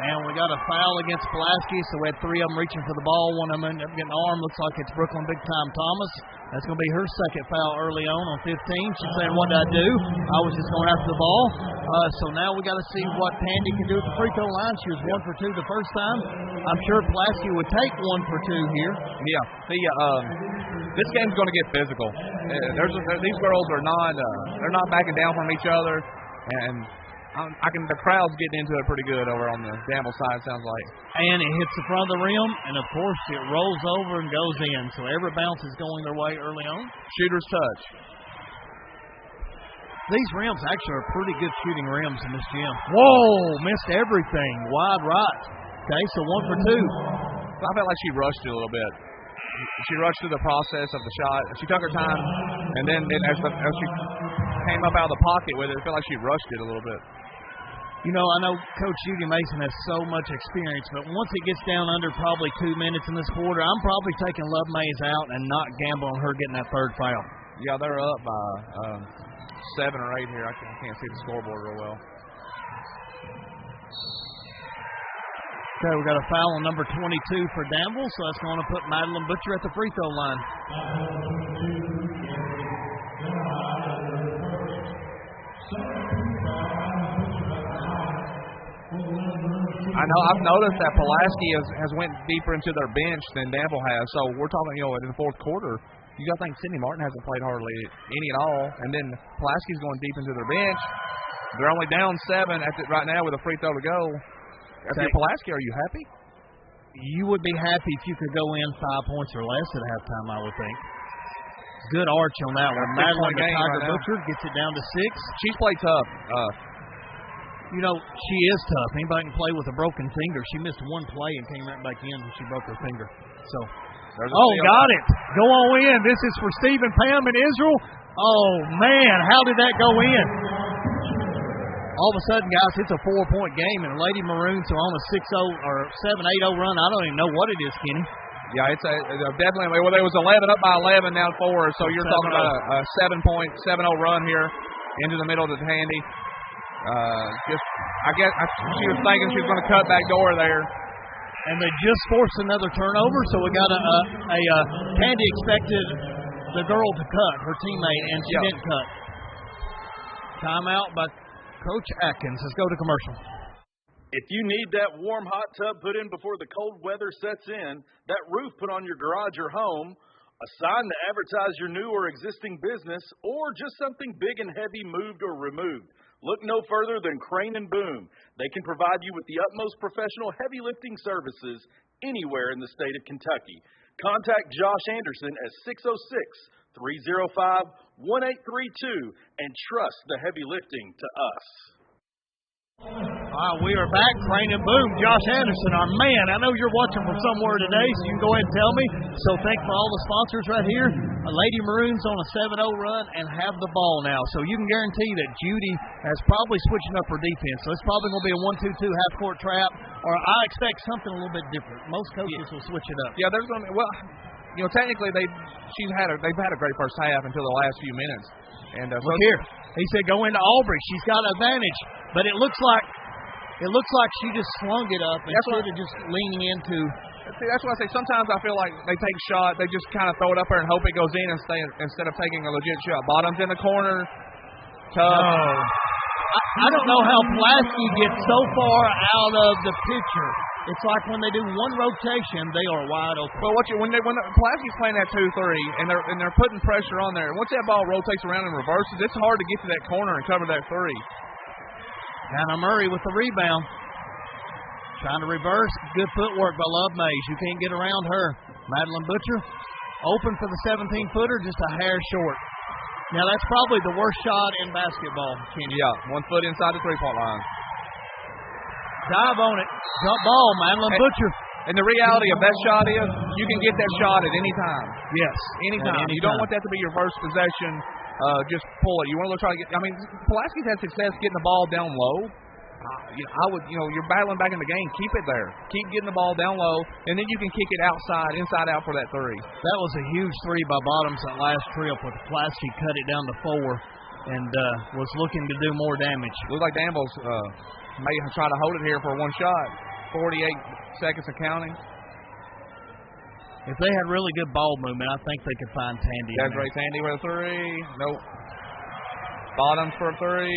And we got a foul against Pulaski, so we had three of them reaching for the ball. One of them ended up getting armed. Looks like it's Brooklyn Big Time Thomas. That's going to be her second foul early on 15. She's saying, what did I do? I was just going after the ball. So now we got to see what Tandy can do at the free throw line. She was 1 for 2 the first time. I'm sure Pulaski would take 1 for 2 here. Yeah. This game's going to get physical. These girls are they're not backing down from each other, and the crowd's getting into it pretty good over on the Danville side, sounds like. And it hits the front of the rim, and of course it rolls over and goes in. So every bounce is going their way early on. Shooter's touch. These rims actually are pretty good shooting rims in this gym. Whoa, missed everything. Wide right. Okay, so 1 for 2. I felt like she rushed it a little bit. She rushed through the process of the shot. She took her time, and then as she came up out of the pocket with it, I felt like she rushed it a little bit. I know Coach Judy Mason has so much experience, but once it gets down under probably 2 minutes in this quarter, I'm probably taking Love Mays out and not gambling her getting that third foul. Yeah, they're up by 7 or 8 here. I can't see the scoreboard real well. Okay, we got a foul on number 22 for Danville, so that's going to put Madeline Butcher at the free throw line. I've noticed that Pulaski has went deeper into their bench than Danville has. So we're talking, in the fourth quarter, you got to think Sydney Martin hasn't played hardly any at all, and then Pulaski's going deep into their bench. They're only down 7 right now with a free throw to go. If you're Pulaski, are you happy? You would be happy if you could go in 5 points or less at halftime, I would think. Good arch on that one. Madeline Tiger Butcher gets it down to 6. She's played tough. She is tough. Anybody can play with a broken finger. She missed one play and came right back in when she broke her finger. So, got it. Go on in. This is for Steve and Pam in Israel. Oh, man, how did that go in? All of a sudden, guys, it's a 4-point game, and Lady Maroons are on a 6-0 or 7-8-0 run. I don't even know what it is, Kenny. Yeah, it's definitely. Well, there was 11 up by 11, now 4. So you're talking about a 7-point, 7-0 run here into the middle of the Tandy. I guess she was thinking she was going to cut back door there. And they just forced another turnover, so we got a Tandy expected the girl to cut, her teammate, and she didn't cut. Timeout by Coach Atkins. Let's go to commercial. If you need that warm hot tub put in before the cold weather sets in, that roof put on your garage or home, a sign to advertise your new or existing business, or just something big and heavy moved or removed, look no further than Crane & Boom. They can provide you with the utmost professional heavy lifting services anywhere in the state of Kentucky. Contact Josh Anderson at 606-305-1832 and trust the heavy lifting to us. We are back. Crane & Boom. Josh Anderson, our man. I know you're watching from somewhere today, so you can go ahead and tell me. So thank for all the sponsors right here. Lady Maroons on a 7-0 run and have the ball now. So you can guarantee that Judy has probably switching up her defense. So it's probably going to be a 1-2-2 half-court trap, or I expect something a little bit different. Most coaches will switch it up. Yeah, there's going to be, technically they've had a great first half until the last few minutes. And look here, he said go into Aubrey. She's got an advantage, but it looks like she just slung it up instead of just leaning into. See, that's what I say. Sometimes I feel like they take shot, they just kind of throw it up there and hope it goes in instead of taking a legit shot. Bottom's in the corner. Tough. I don't know how Pulaski gets so far out of the picture. It's like when they do one rotation, they are wide open. Well, when Pulaski's playing that 2-3 and they're putting pressure on there, and once that ball rotates around and reverses, it's hard to get to that corner and cover that 3. Hannah Murray with the rebound. Trying to reverse. Good footwork by Love Mays. You can't get around her. Madeline Butcher open for the 17-footer, just a hair short. Now, that's probably the worst shot in basketball, Kenny. Yeah, 1 foot inside the three-point line. Dive on it. Jump ball, Madeline Butcher. And the reality of that shot is you can get that shot at any time. Yes. Anytime. You don't want that to be your first possession. Just pull it. You want to try to get – I mean, Pulaski's had success getting the ball down low. You're battling back in the game. Keep it there. Keep getting the ball down low, and then you can kick it outside, inside out for that 3. That was a huge 3 by Bottoms that last trip with Pulaski cut it down to 4 and was looking to do more damage. Looks like Danville's may try to hold it here for one shot. 48 seconds of counting. If they had really good ball movement, I think they could find Tandy. Desiree Tandy with a 3. Nope. Bottoms for a 3.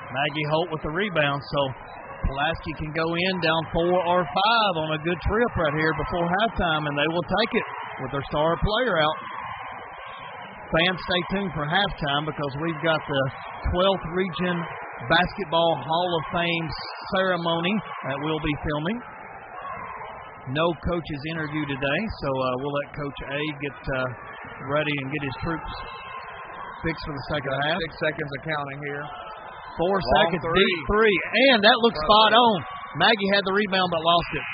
Maggie Holt with the rebound, so Pulaski can go in down 4 or 5 on a good trip right here before halftime, and they will take it with their star player out. Fans, stay tuned for halftime because we've got the 12th Region Basketball Hall of Fame ceremony that we'll be filming. No coaches interview today, so we'll let Coach A get ready and get his troops fixed for the second half. 6 seconds of counting here. 4 seconds, deep 3, and that looks spot on. Maggie had the rebound but lost it.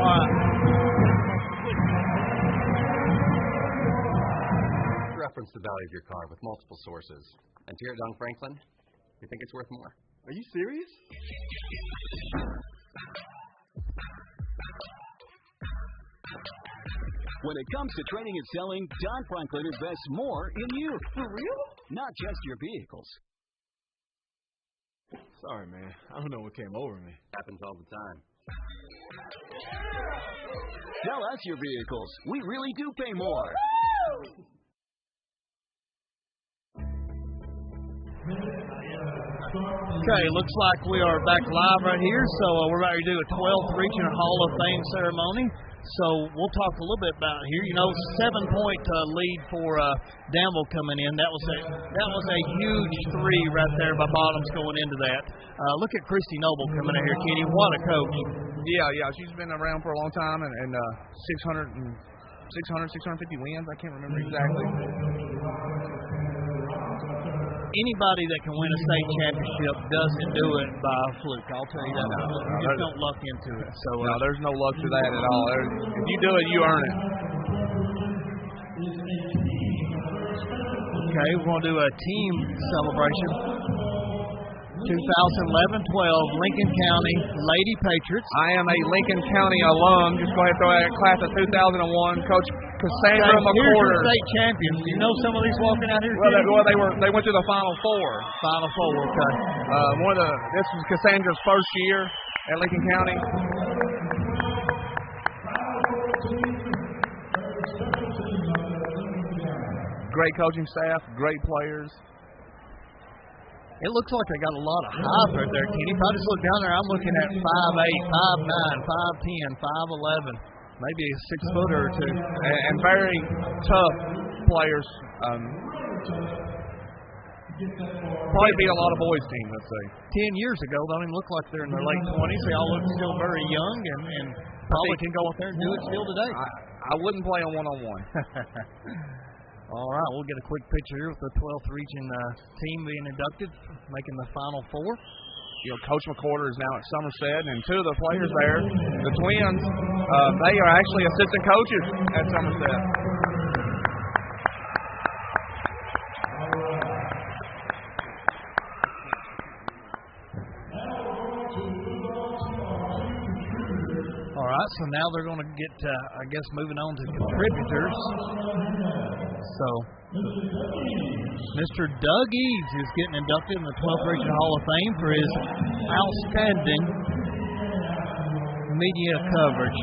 All right. Reference the value of your car with multiple sources. And here at Don Franklin, we think it's worth more. Are you serious? When it comes to training and selling, Don Franklin invests more in you. For real? Not just your vehicles. Sorry, man. I don't know what came over me. Happens all the time. Sell us your vehicles. We really do pay more. Okay, looks like we are back live right here. So we're about to do a 12th Region Hall of Fame ceremony. So we'll talk a little bit about here. 7-point lead for Danville coming in. That was a huge 3 right there by Bottoms going into that. Look at Christy Noble coming in here, Kenny. What a coach. Yeah. She's been around for a long time and 650 wins. I can't remember exactly. Anybody that can win a state championship doesn't do it by fluke. I'll tell you that. You just don't luck into it. So no, there's no luck to that at all. If you do it, you earn it. Okay, we're going to do a team celebration. 2011-12 Lincoln County Lady Patriots. I am a Lincoln County alum. Just go ahead and throw out class of 2001. Coach Cassandra McCorder. Here's your state champions. Do you know some of these walking out here? Well, they went to the Final Four. Final Four, okay. This was Cassandra's first year at Lincoln County. Great coaching staff, great players. It looks like they got a lot of height right there, Kenny. If I just look down there, I'm looking at 5'8", 5'9", 5'10", 5'11", maybe a 6-footer or 2. And very tough players. Probably beat a lot of boys' teams, let's say. 10 years ago, they don't even look like they're in their late 20s. They all look still very young and probably can go out there and do it still today. I wouldn't play on one-on-one. All right, we'll get a quick picture here with the 12th Region team being inducted, making the Final Four. Coach McCorder is now at Somerset, and 2 of the players there, the twins, they are actually assistant coaches at Somerset. All right, so now they're going to get, moving on to contributors. So, Mr. Doug Eads is getting inducted in the 12th Region Hall of Fame for his outstanding media coverage.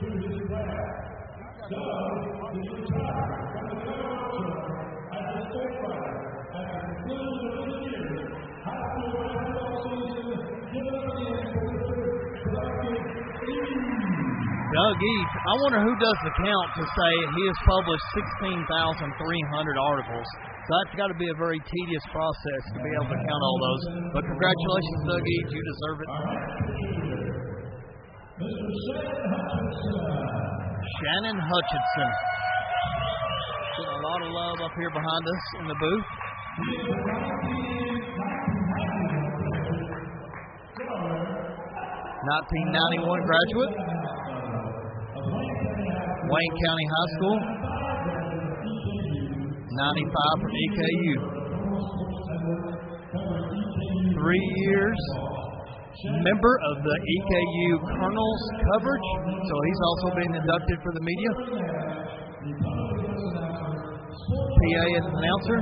to his craft. Doug is retired from the coach as a state writer at the conclusion of the year. High school basketball season, give it up again for Mr. Pulaski. Doug East, I wonder who does the count to say he has published 16,300 articles. So that's got to be a very tedious process to be able to count all those. But congratulations, Doug East. You deserve it. Shannon Hutchinson. Getting a lot of love up here behind us in the booth. 1991 graduate. Wayne County High School. 95 from EKU. 3 years member of the EKU Colonels coverage, so he's also being inducted for the media. PA as an announcer.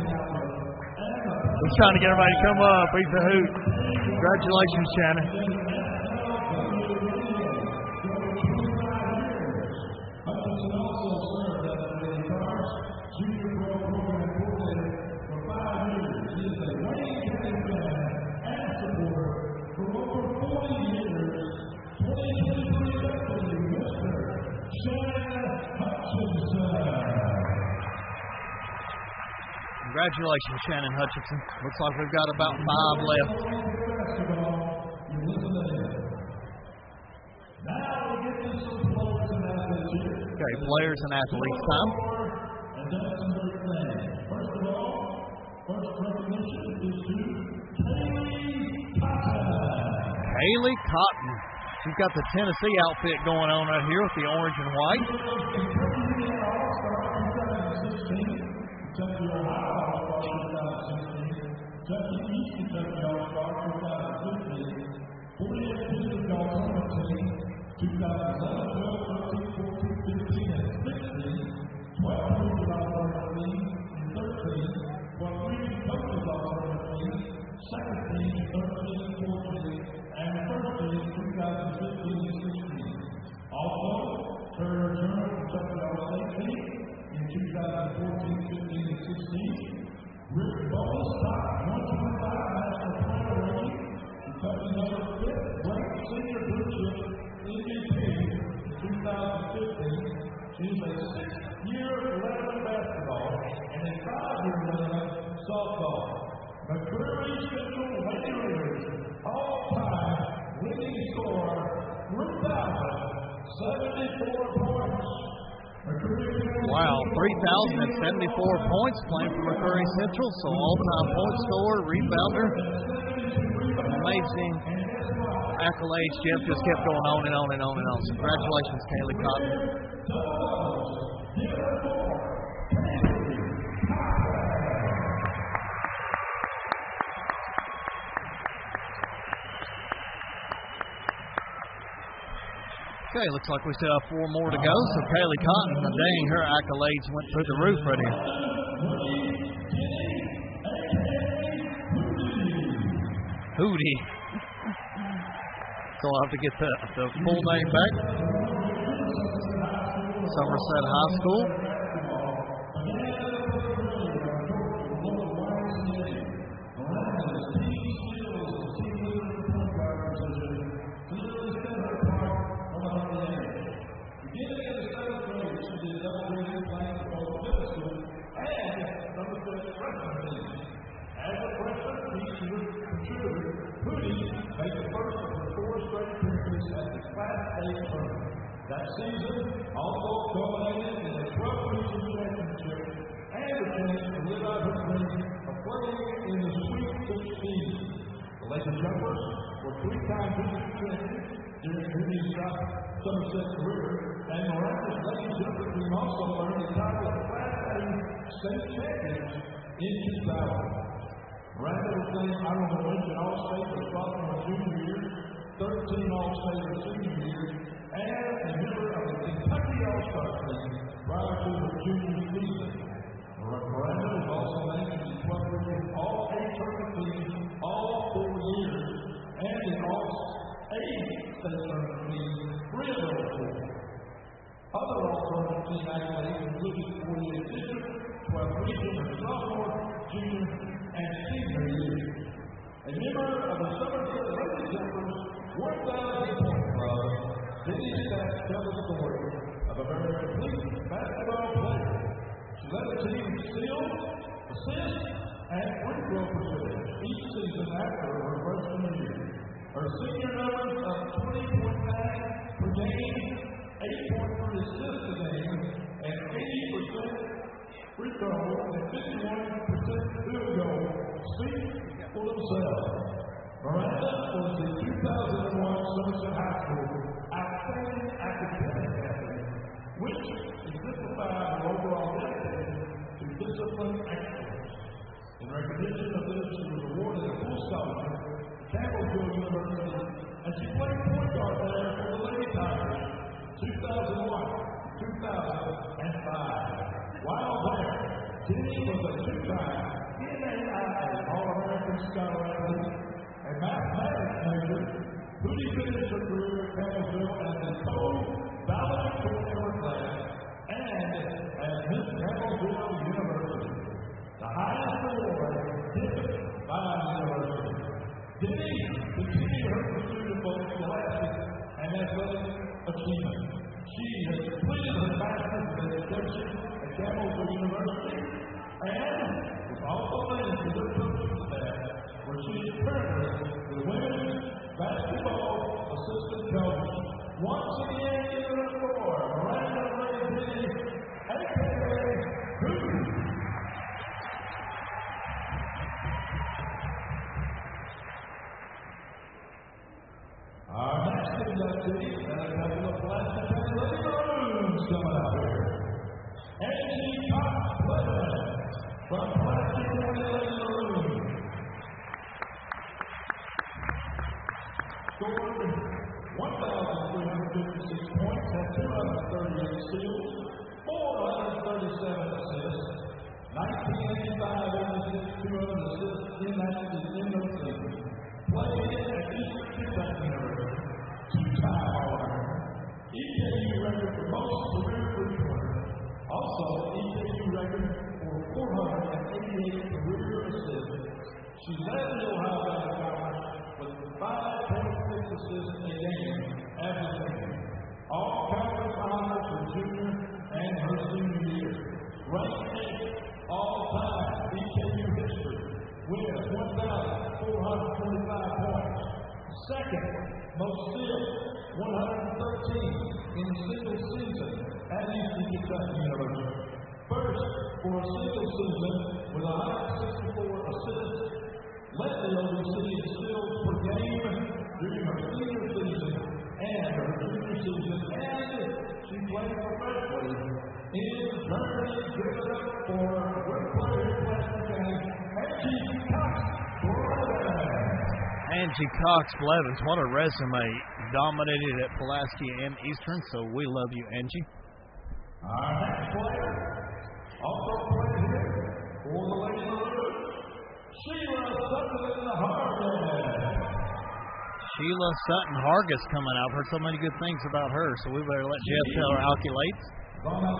He's trying to get everybody to come up. He's a hoot. Congratulations, Shannon. Congratulations, Shannon Hutchinson. Looks like we've got about 5 left. Okay, players and athletes time. Kaylee Cotton. She's got the Tennessee outfit going on right here with the orange and white. Wow, 3,074 points playing for McCurry Central, so all-time point scorer, rebounder. Amazing accolades. Jeff just kept going on and on and on and on. So congratulations, Kaylee Cotton. Okay, looks like we still have 4 more to go. So Kaylee Cotton, dang, her accolades went through the roof right here. Hootie. So I'll have to get the full name back. Somerset High School. That season also culminated in a 12th region championship and a chance to live out her dream of playing in the Sweet 16. The Lady Jumpers were 3-time district champions during Hootie's Somerset career, and Miranda's Lady Jumper team also earned the title of Class A state champions in 2000. Miranda was named honorable mention All-State for sophomore and junior year, 13 All-State for senior year, and a member of the Kentucky All-Star team prior to her junior season. Miranda was also named to the 12th region All-A tournament team all 4 years, and the All-A state tournament team 3 of those 4. team accolades, including 48 district, 12 region of sophomore, junior, and senior years. A member of the Somerset Lady Jumpers 1,000-point club, Denny Stack tells the story of a very complete basketball player. She led the team in steals, assists, and free throw percentage each season after her freshman year. Her senior numbers of 20.9 per game, 8.3 assists a game, and 80% free throw and 51% field goal speak for themselves. Miranda was the 2001 Somerset High School Outstanding Academic Athlete, which exemplified her overall dedication to discipline excellence. In recognition of this, she was awarded a full scholarship to Campbellsville University, and she played point guard there for the Lady Tigers 2001 to 2005. While there, Denny was a two-time NAIA All-American Scholar Athlete, a mathematics major, who finished her career at Campbellsville as a co-valedictorian class and at Miss Campbellsville University, the highest award given by the university. Denny continued her pursuit of both scholastic and athletic achievement. She has completed her master's of education at Campbellsville University and was also named to the coaching staff, where she is currently the women's basketball assistant coach. Once again, give it up for Miranda Denny, a.k.a. Hootie. Our next inductee, and a couple of Pulaski County Lady Maroons coming up here. Angie Cox-Pleasant from Pulaski County Lady Maroons. Scored 1,356 points, had 238 steals, 437 assists, 1985 assists, 200 assists in those seasons. Played at Eastern Kentucky University, two-time All-American, EKU record for most career three-pointers. Also, EKU record for 488 career assists. She led the Ohio Valley Conference with 5.6 assists a game as a senior. All conference honors for junior and her senior year. Ranked 8th all-time EKU history with 1,425 points. Second most steals, 113 in a single season at Eastern Kentucky University. First for a single season with 164 assists. Led the OVC in steals per game during her senior season and her junior season, and she played professionally in Germany. Give it up for good player in Pulaski County, Angie Cox-Blevins. Angie Cox-Blevins, what a resume. Dominated at Pulaski and Eastern, so we love you, Angie. Our next player also played here for the Lady Maroons, Sheila Sutton-Hargis. Sheila Sutton-Hargis coming out. I've heard so many good things about her, so we better let Jeff tell her alculates. On the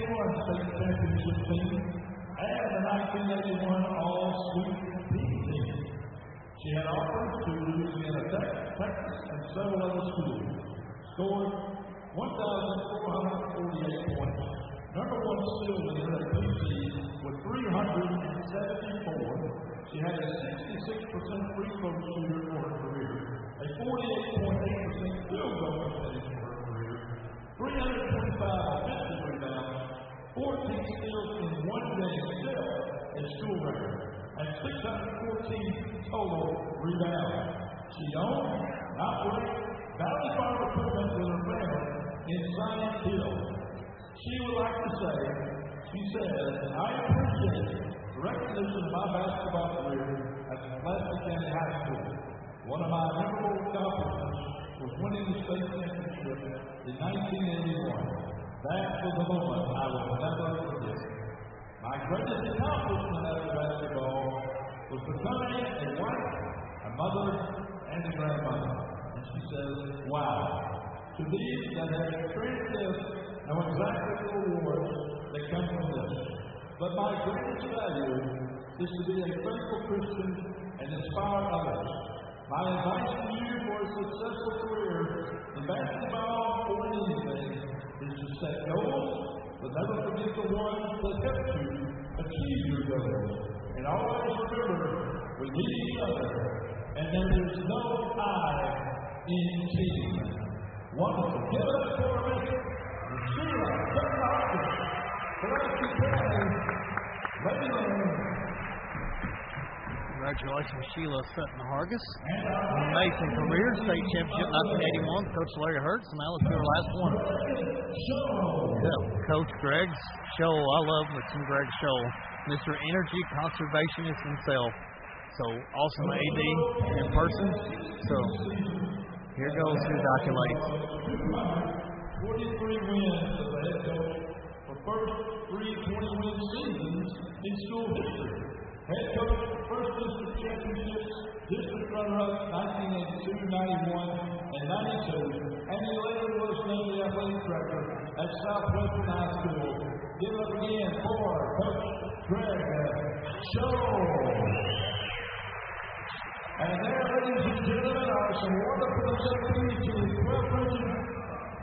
1981 state championship team and the 1981 All-Sweet Team team. She had offers to Louisiana Tech, Texas, and several other schools. Scored 1,448 points. Number one steal leader at PC with 374. She had a 66% free throw shooter for her career, a 48.8% field goal percentage for her career, 325 offensive rebounds, 14 steals in one game still a school record, and 614 total rebounds. She owned, operated Valley Farm equipment with her family in Zion Hill. She would like to say, she says, I appreciate the recognition of my basketball career at Pulaski County High School. One of my memorable accomplishments was winning the state championship in 1981. That was a moment I will never forget. My greatest accomplishment after basketball was becoming a wife, a mother, and a grandmother. And she says, wow. To these that have experienced this, know exactly the rewards that come from this. But my greatest value is to be a faithful Christian and inspire others. My advice to you for a successful career in basketball or in anything is to set goals, but never forget the ones that help you achieve your goals. And always remember, we need each other, and there is no I in team. Wonderful. Give it up for me. Sheila, Kevin Hawkins, Pulaski County, Lady. Congratulations, Sheila Sutton Hargis. Amazing career, state championship 1981. Coach Larry Hertz, and that was her last one. Yeah, Coach Greg's show. I love me some Greg show. Mr. Energy Conservationist himself. So awesome AD in person. So here goes his accolades. 43 wins as a head coach for first 3 20-win seasons in school history. Head coach, first district championships, district runner-up 1982, 91, and 92, and he later was named the athletic director at Southwestern High School. Give it up again for Coach Greg Show. And there, ladies and gentlemen, are some wonderful inductees to the 12th Region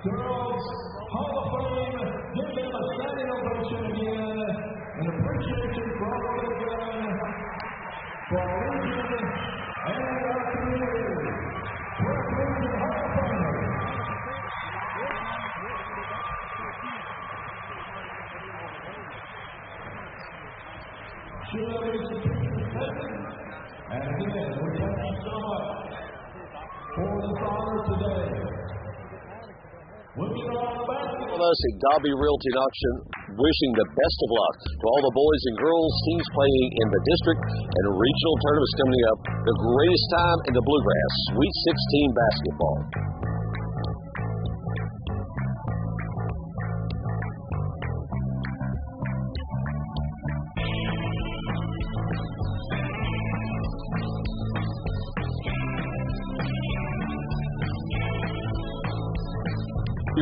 Girls Hall of Fame. Give them a standing ovation again and appreciation for all they've done for our region and our community. 12th Region Hall of Fame. Sheila Mason, and again, we thank you so much for this honor today. We'll get on the basketball. Us at Dobby Realty and Auction, wishing the best of luck to all the boys and girls teams playing in the district and regional tournaments coming up. The greatest time in the Bluegrass, Sweet 16 basketball.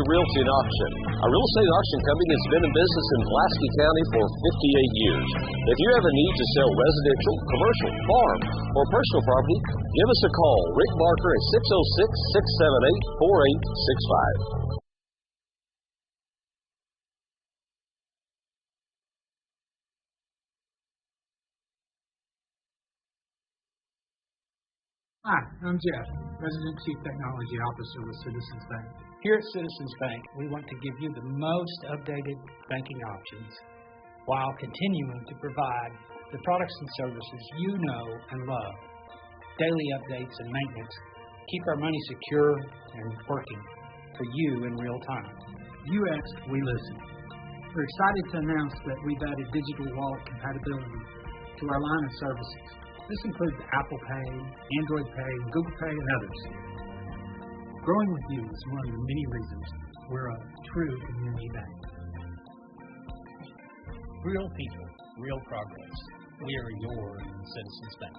Realty and Auction. A real estate auction company that's been in business in Pulaski County for 58 years. If you have a need to sell residential, commercial, farm, or personal property, give us a call. Rick Barker at 606-678-4865. Hi, I'm Jeff, President Chief Technology Officer with Citizens Bank. Here at Citizens Bank, we want to give you the most updated banking options while continuing to provide the products and services you know and love. Daily updates and maintenance keep our money secure and working for you in real time. You asked, we listen. We're excited to announce that we've added digital wallet compatibility to our line of services. This includes Apple Pay, Android Pay, Google Pay, and others. Growing with you is one of the many reasons we're a true community bank. Real people, real progress. We are your Citizens Bank.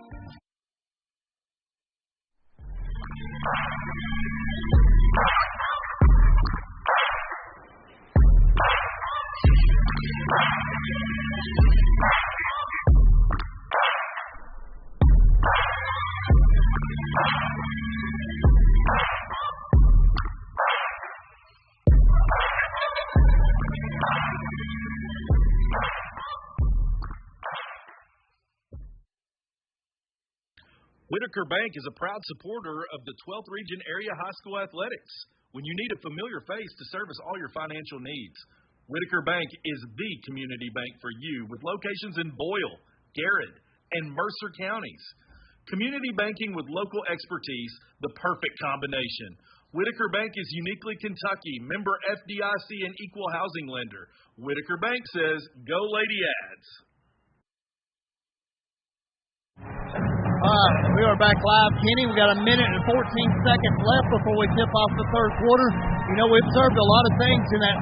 Whitaker Bank is a proud supporter of the 12th Region Area High School Athletics. When you need a familiar face to service all your financial needs, Whitaker Bank is the community bank for you with locations in Boyle, Garrett, and Mercer counties. Community banking with local expertise, the perfect combination. Whitaker Bank is uniquely Kentucky, member FDIC and equal housing lender. Whitaker Bank says, go Lady Ads. We are back live, Kenny. We got a minute and 14 seconds left before we tip off the third quarter. You know, we observed a lot of things in that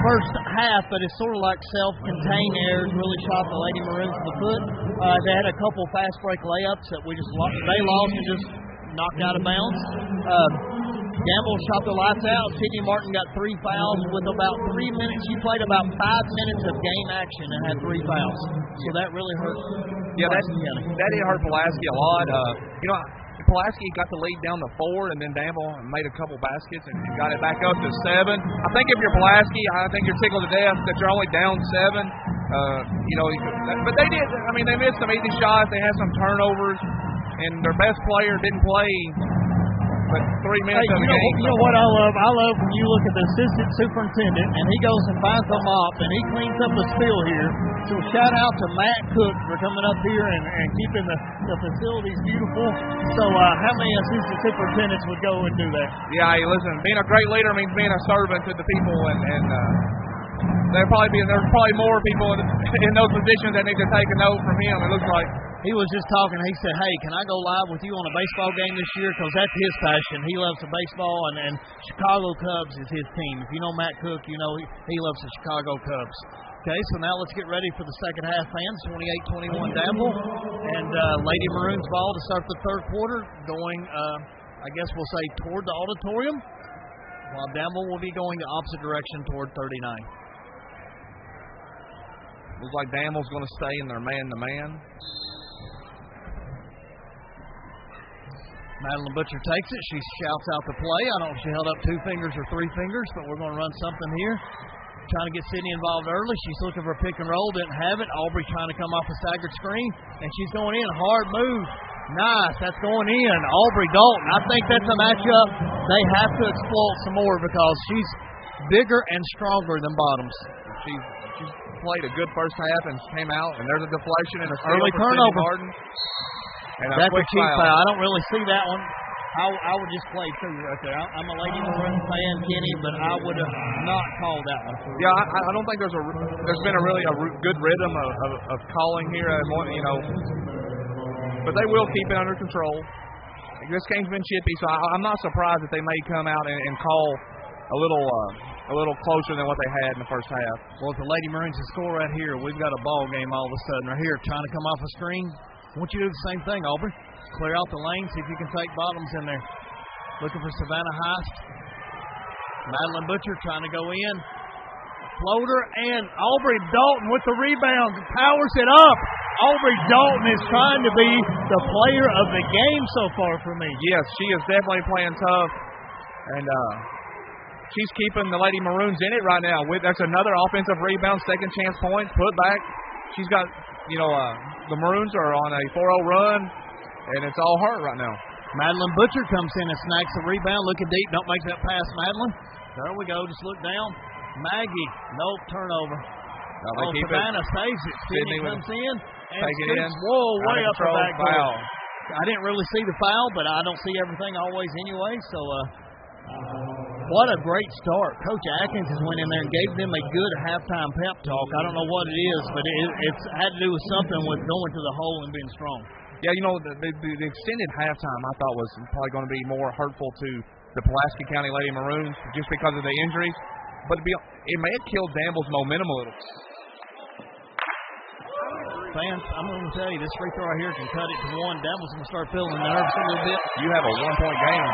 first half, but it's sort of like self-contained errors really shot the Lady Maroons in the foot. They had a couple fast break layups that they lost and just knocked out of bounds. Danville shot the lights out. Sydney Martin got 3 fouls with about 3 minutes. She played about 5 minutes of game action and had 3 fouls. So that really hurt. Yeah, that did hurt Pulaski a lot. Pulaski got the lead down to 4, and then Danville made a couple baskets and got it back up to 7. I think if you're Pulaski, I think you're tickled to death that you're only down 7. But they did. I mean, they missed some easy shots. They had some turnovers, and their best player didn't play but 3 minutes of the game. You know what I love? I love when you look at the assistant superintendent, and he goes and finds a mop, and he cleans up the spill here. So shout out to Matt Cook for coming up here and keeping the facilities beautiful. So how many assistant superintendents would go and do that? Yeah, hey, listen, being a great leader means being a servant to the people, and there's probably more people in those positions that need to take a note from him. It looks like he was just talking. He said, "Hey, can I go live with you on a baseball game this year? Because that's his passion. He loves the baseball, and Chicago Cubs is his team. If you know Matt Cook, you know he loves the Chicago Cubs." Okay, so now let's get ready for the second half, fans. 28-21 Danville, and Lady Maroons ball to start the third quarter, going, I guess we'll say, toward the auditorium, while Danville will be going the opposite direction toward 39. Looks like Danville's going to stay in their man-to-man. Madeline Butcher takes it. She shouts out the play. I don't know if she held up 2 fingers or 3 fingers, but we're going to run something here. Trying to get Sydney involved early. She's looking for a pick and roll. Didn't have it. Aubrey trying to come off a staggered screen, and she's going in. Hard move. Nice. That's going in. Aubrey Dalton. I think that's a matchup they have to exploit some more because she's bigger and stronger than Bottoms. She's played a good first half and came out, and there's a deflection and a early turnover. And that's a cheap foul. I don't really see that one. I would just play through right there. I'm a Lady Maroons fan, Kenny, but I would have not called that one. Yeah, I don't think there's been a good rhythm of calling here. But they will keep it under control. This game's been chippy, so I'm not surprised that they may come out and call a little closer than what they had in the first half. Well, if the Lady Maroons can score right here, we've got a ball game all of a sudden. Right here, trying to come off a screen. I want you to do the same thing, Aubrey. Clear out the lane, see if you can take Bottoms in there. Looking for Savannah Heist. Madeline Butcher trying to go in. Floater, and Aubrey Dalton with the rebound. Powers it up. Aubrey Dalton is trying to be the player of the game so far for me. Yes, she is definitely playing tough. And she's keeping the Lady Maroons in it right now. That's another offensive rebound, second chance points, put back. She's got, the Maroons are on a 4-0 run. And it's all hurt right now. Madeline Butcher comes in and snacks the rebound. Looking deep. Don't make that pass, Madeline. There we go. Just look down. Maggie. Nope. Turnover. Savannah saves it. Sydney comes in. And take it in. Whoa, way up the back foul. I didn't really see the foul, but I don't see everything always anyway. So, what a great start. Coach Atkins has went in there and gave them a good halftime pep talk. I don't know what it is, but it's had to do with something with going to the hole and being strong. Yeah, the extended halftime I thought was probably going to be more hurtful to the Pulaski County Lady Maroons just because of the injuries. But it may have killed Danville's momentum a little. Fans, I'm going to tell you, this free throw right here can cut it to 1. Danville's going to start feeling nervous a little bit. You have a 1-point game.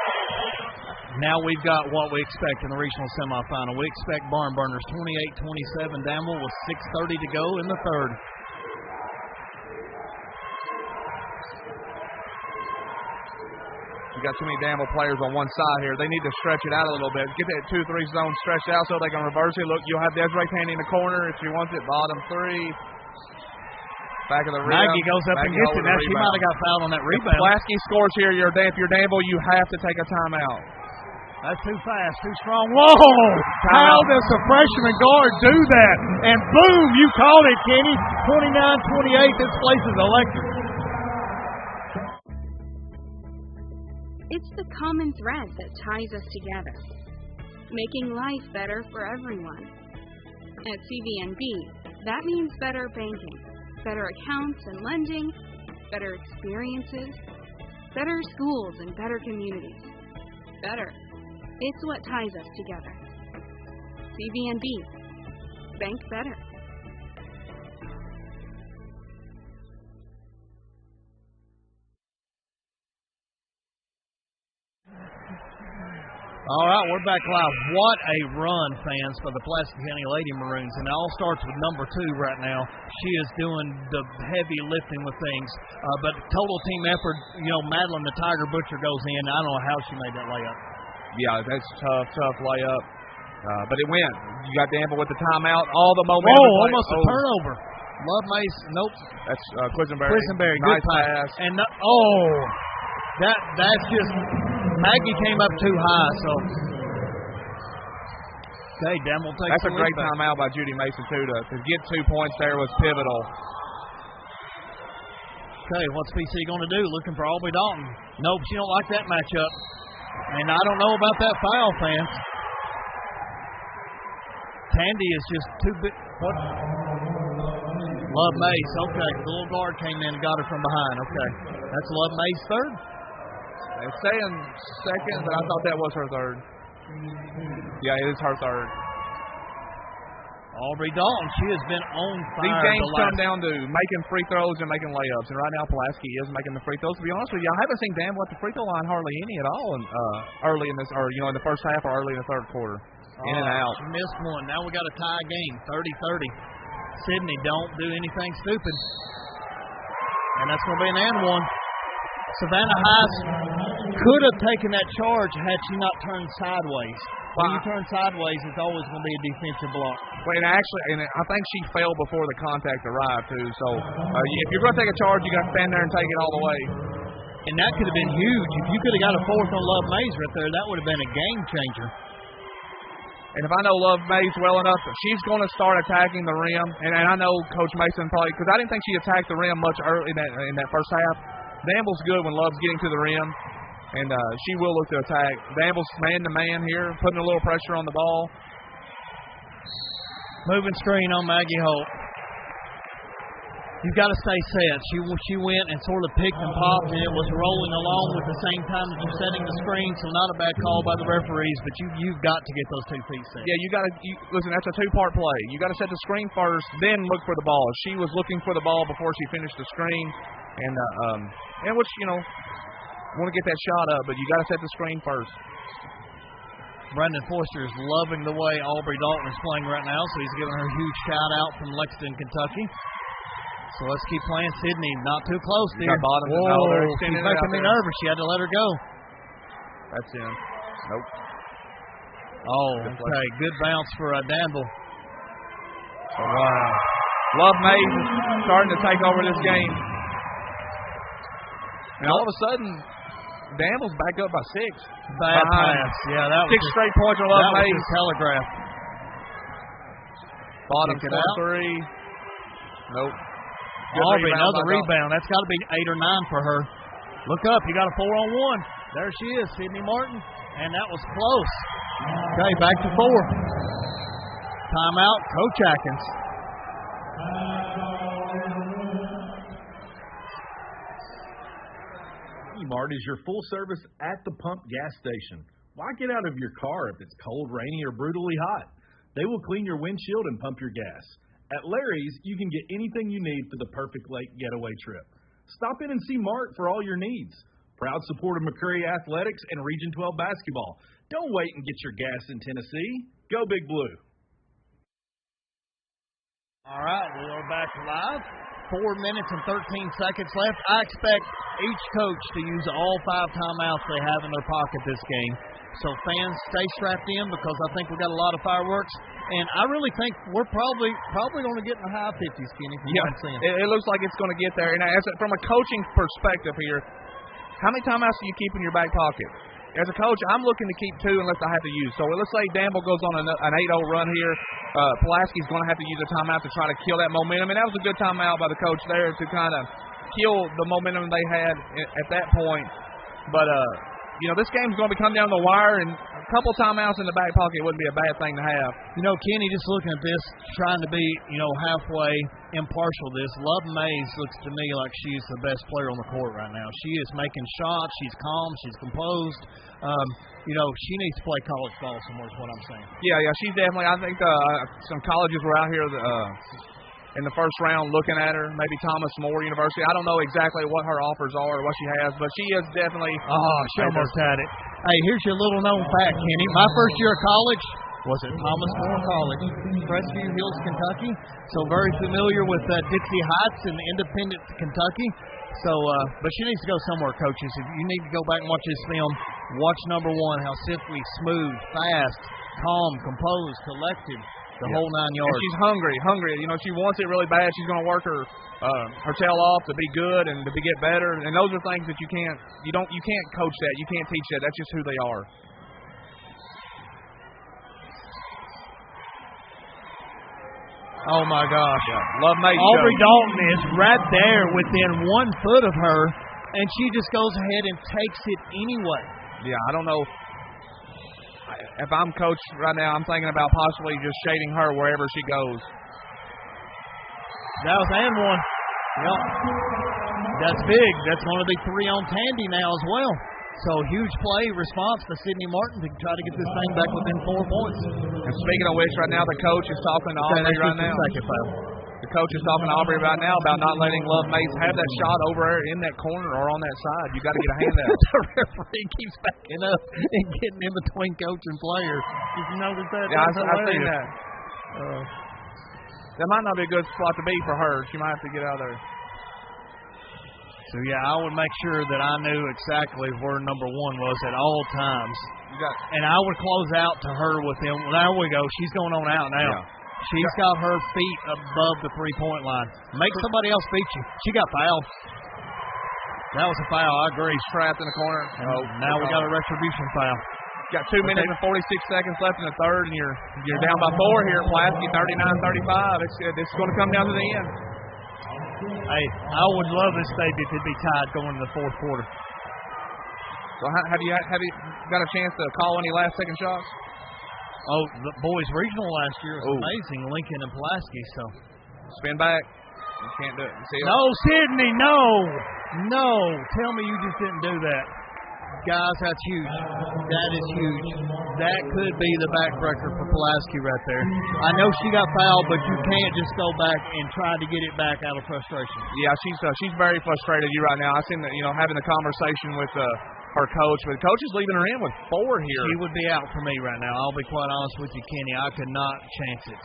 Now we've got what we expect in the regional semifinal. We expect barn burners 28-27 Danville with 6:30 to go in the third. You got too many Danville players on one side here. They need to stretch it out a little bit. Get that 2-3 zone stretched out so they can reverse it. Look, you'll have Desiree Candy in the corner if she wants it. Bottom 3. Back of the rebound. Maggie goes up and gets it. Now she might have got fouled on that rebound. If Pulaski scores here, if you're Danville, you have to take a timeout. That's too fast, too strong. Whoa! How does a freshman guard do that? And boom, you called it, Kenny. 29-28. This place is electric. It's the common thread that ties us together, making life better for everyone. At CVNB, that means better banking, better accounts and lending, better experiences, better schools and better communities. Better. It's what ties us together. CVNB. Bank better. All right, we're back live. What a run, fans, for the Pulaski County Lady Maroons. And it all starts with number 2 right now. She is doing the heavy lifting with things. But total team effort, Madeline the Tiger Butcher goes in. I don't know how she made that layup. Yeah, that's tough layup. But it went. You got Danville with the timeout. All the momentum. Whoa, almost a turnover. Love Mace. Nope. That's Quisenberry. Quisenberry, nice good pass. And that's just Maggie came up too high. So okay, Danville takes. That's a great timeout by Judy Mason too. To get 2 points there was pivotal. Okay, what's PC going to do? Looking for Aubrey Dalton. Nope, she don't like that matchup. And I don't know about that foul, fans. Tandy is just too big. What? Love Mace. Okay, the little guard came in and got her from behind. Okay, that's Love Mace third. They're saying second, but I thought that was her third. Yeah, it is her third. Aubrey Dalton, she has been on fire. These games come down to making free throws and making layups, and right now Pulaski is making the free throws. To be honest with you, I haven't seen Danville at the free throw line hardly any at all early in this, or in the first half or early in the third quarter. In and out. She missed one. Now we got a tie game, 30-30. Sydney, don't do anything stupid. And that's going to be an and one. Savannah Heiss could have taken that charge had she not turned sideways. When you turn sideways, it's always going to be a defensive block. Well, and I think she fell before the contact arrived, too. So if you're going to take a charge, you got to stand there and take it all the way. And that could have been huge. If you could have got a fourth on Love Mays right there, that would have been a game changer. And if I know Love Mays well enough, she's going to start attacking the rim. And I know Coach Mason probably, because I didn't think she attacked the rim much early in that first half. Danville's good when Love's getting to the rim, and she will look to attack. Danville's man-to-man here, putting a little pressure on the ball. Moving screen on Maggie Holt. You've got to stay set. She went and sort of picked and popped, and it was rolling along with the same time that you're setting the screen, so not a bad call by the referees, but you've got to get those 2 feet set. Yeah, you got to listen, that's a 2-part play. You got to set the screen first, then look for the ball. She was looking for the ball before she finished the screen, and which, want to get that shot up, but you got to set the screen first. Brendan Forster is loving the way Aubrey Dalton is playing right now, so he's giving her a huge shout-out from Lexington, Kentucky. So let's keep playing. Sydney, not too close there. Whoa, she's making me nervous. She had to let her go. That's in. Nope. Oh, okay. Good bounce for Danville. Oh, wow. Love Mays is starting to take over this game. And all of a sudden, Danville's back up by 6. Bad pass. Yeah, that was 6 straight points for Love Mays. That was telegraphed. Bottom 3. Nope. Aubrey, another rebound. That's got to be 8 or 9 for her. Look up. You got a 4-on-1. There she is, Sydney Martin. And that was close. Okay, back to 4. Timeout, Coach Atkins. Mart is your full service at the pump gas station. Why get out of your car if it's cold, rainy, or brutally hot? They will clean your windshield and pump your gas. At Larry's, you can get anything you need for the perfect lake getaway trip. Stop in and see Mart for all your needs. Proud supporter of McCurry Athletics and Region 12 basketball. Don't wait and get your gas in Tennessee. Go Big Blue. All right, we are back live. 4 minutes and 13 seconds left. I expect each coach to use all 5 timeouts they have in their pocket this game. So fans, stay strapped in because I think we've got a lot of fireworks. And I really think we're probably going to get in the high 50s, Kenny. It looks like it's going to get there. And from a coaching perspective here, how many timeouts do you keep in your back pocket? As a coach, I'm looking to keep 2 unless I have to use. So let's say Danville goes on an 8-0 run here. Pulaski's going to have to use a timeout to try to kill that momentum. And that was a good timeout by the coach there to kind of kill the momentum they had at that point. But, this game's going to be coming down the wire, and a couple timeouts in the back pocket wouldn't be a bad thing to have. Kenny, just looking at this, trying to be, halfway impartial to this, Love Mays looks to me like she's the best player on the court right now. She is making shots. She's calm. She's composed. She needs to play college ball somewhere is what I'm saying. Yeah, she's definitely, I think some colleges were out here in the first round looking at her. Maybe Thomas More University. I don't know exactly what her offers are or what she has, but she is definitely. Oh, she almost had it. Hey, here's your little known fact, Kenny. My first year of college was at Thomas More College, Crestview Hills, Kentucky. So very familiar with Dixie Heights and Independence, Kentucky. So, but she needs to go somewhere, coaches. If you need to go back and watch this film, watch number 1, how simply smooth, fast, calm, composed, collected, the whole 9 yards. And she's hungry. You know, she wants it really bad. She's going to work her tail off to be good and to get better. And those are things that you can't coach that. You can't teach that. That's just who they are. Oh, my gosh. Yeah. Love May. Aubrey Dalton is right there within 1 foot of her, and she just goes ahead and takes it anyway. Yeah, I don't know. If I'm coach right now, I'm thinking about possibly just shading her wherever she goes. That was and 1. Yep. That's big. That's going to be 3 on Tandy now as well. So huge play response for Sydney Martin to try to get this thing back within 4 points. And speaking of which, right now the coach is talking to Aubrey right now. The coach is talking to Aubrey right now about not letting Love Mays have that shot over in that corner or on that side. You got to get a hand out. The referee keeps backing up and getting in between coach and player. Did you notice that? Yeah, I've seen that. That might not be a good spot to be for her. She might have to get out of there. So, yeah, I would make sure that I knew exactly where number 1 was at all times. And I would close out to her with him. There we go. She's going on out now. Yeah. She's got her feet above the 3-point line. Make somebody else beat you. She got fouled. That was a foul. I agree. Trapped in the corner. Oh, now we got a retribution foul. Got 2 minutes and 46 seconds left in the third, and you're down by 4 here at Pulaski, 39-35. It's going to come down to the end. Hey, I would love this baby to be tied going into the 4th quarter. So have you got a chance to call any last-second shots? Oh, the boys regional last year was amazing, Lincoln and Pulaski. So spin back. You can't do it. No, Sydney, no. Tell me you just didn't do that. Guys, that's huge. That is huge. That could be the backbreaker for Pulaski right there. I know she got fouled, but you can't just go back and try to get it back out of frustration. Yeah, she's very frustrated right now. I seen that, having a conversation with her coach, but the coach is leaving her in with 4 here. She would be out for me right now. I'll be quite honest with you, Kenny. I could not chance it,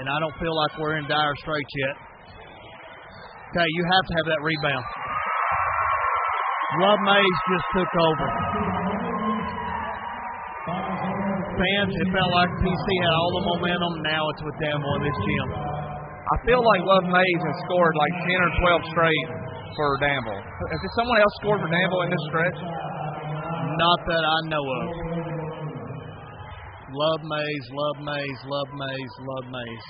and I don't feel like we're in dire straits yet. Okay, you have to have that rebound. Love Mays just took over. Fans, it felt like PC had all the momentum. Now it's with Danville in this gym. I feel like Love Mays has scored like 10 or 12 straight for Danville. Has someone else scored for Danville in this stretch? Not that I know of. Love Mays, Love Mays, Love Mays, Love Mays.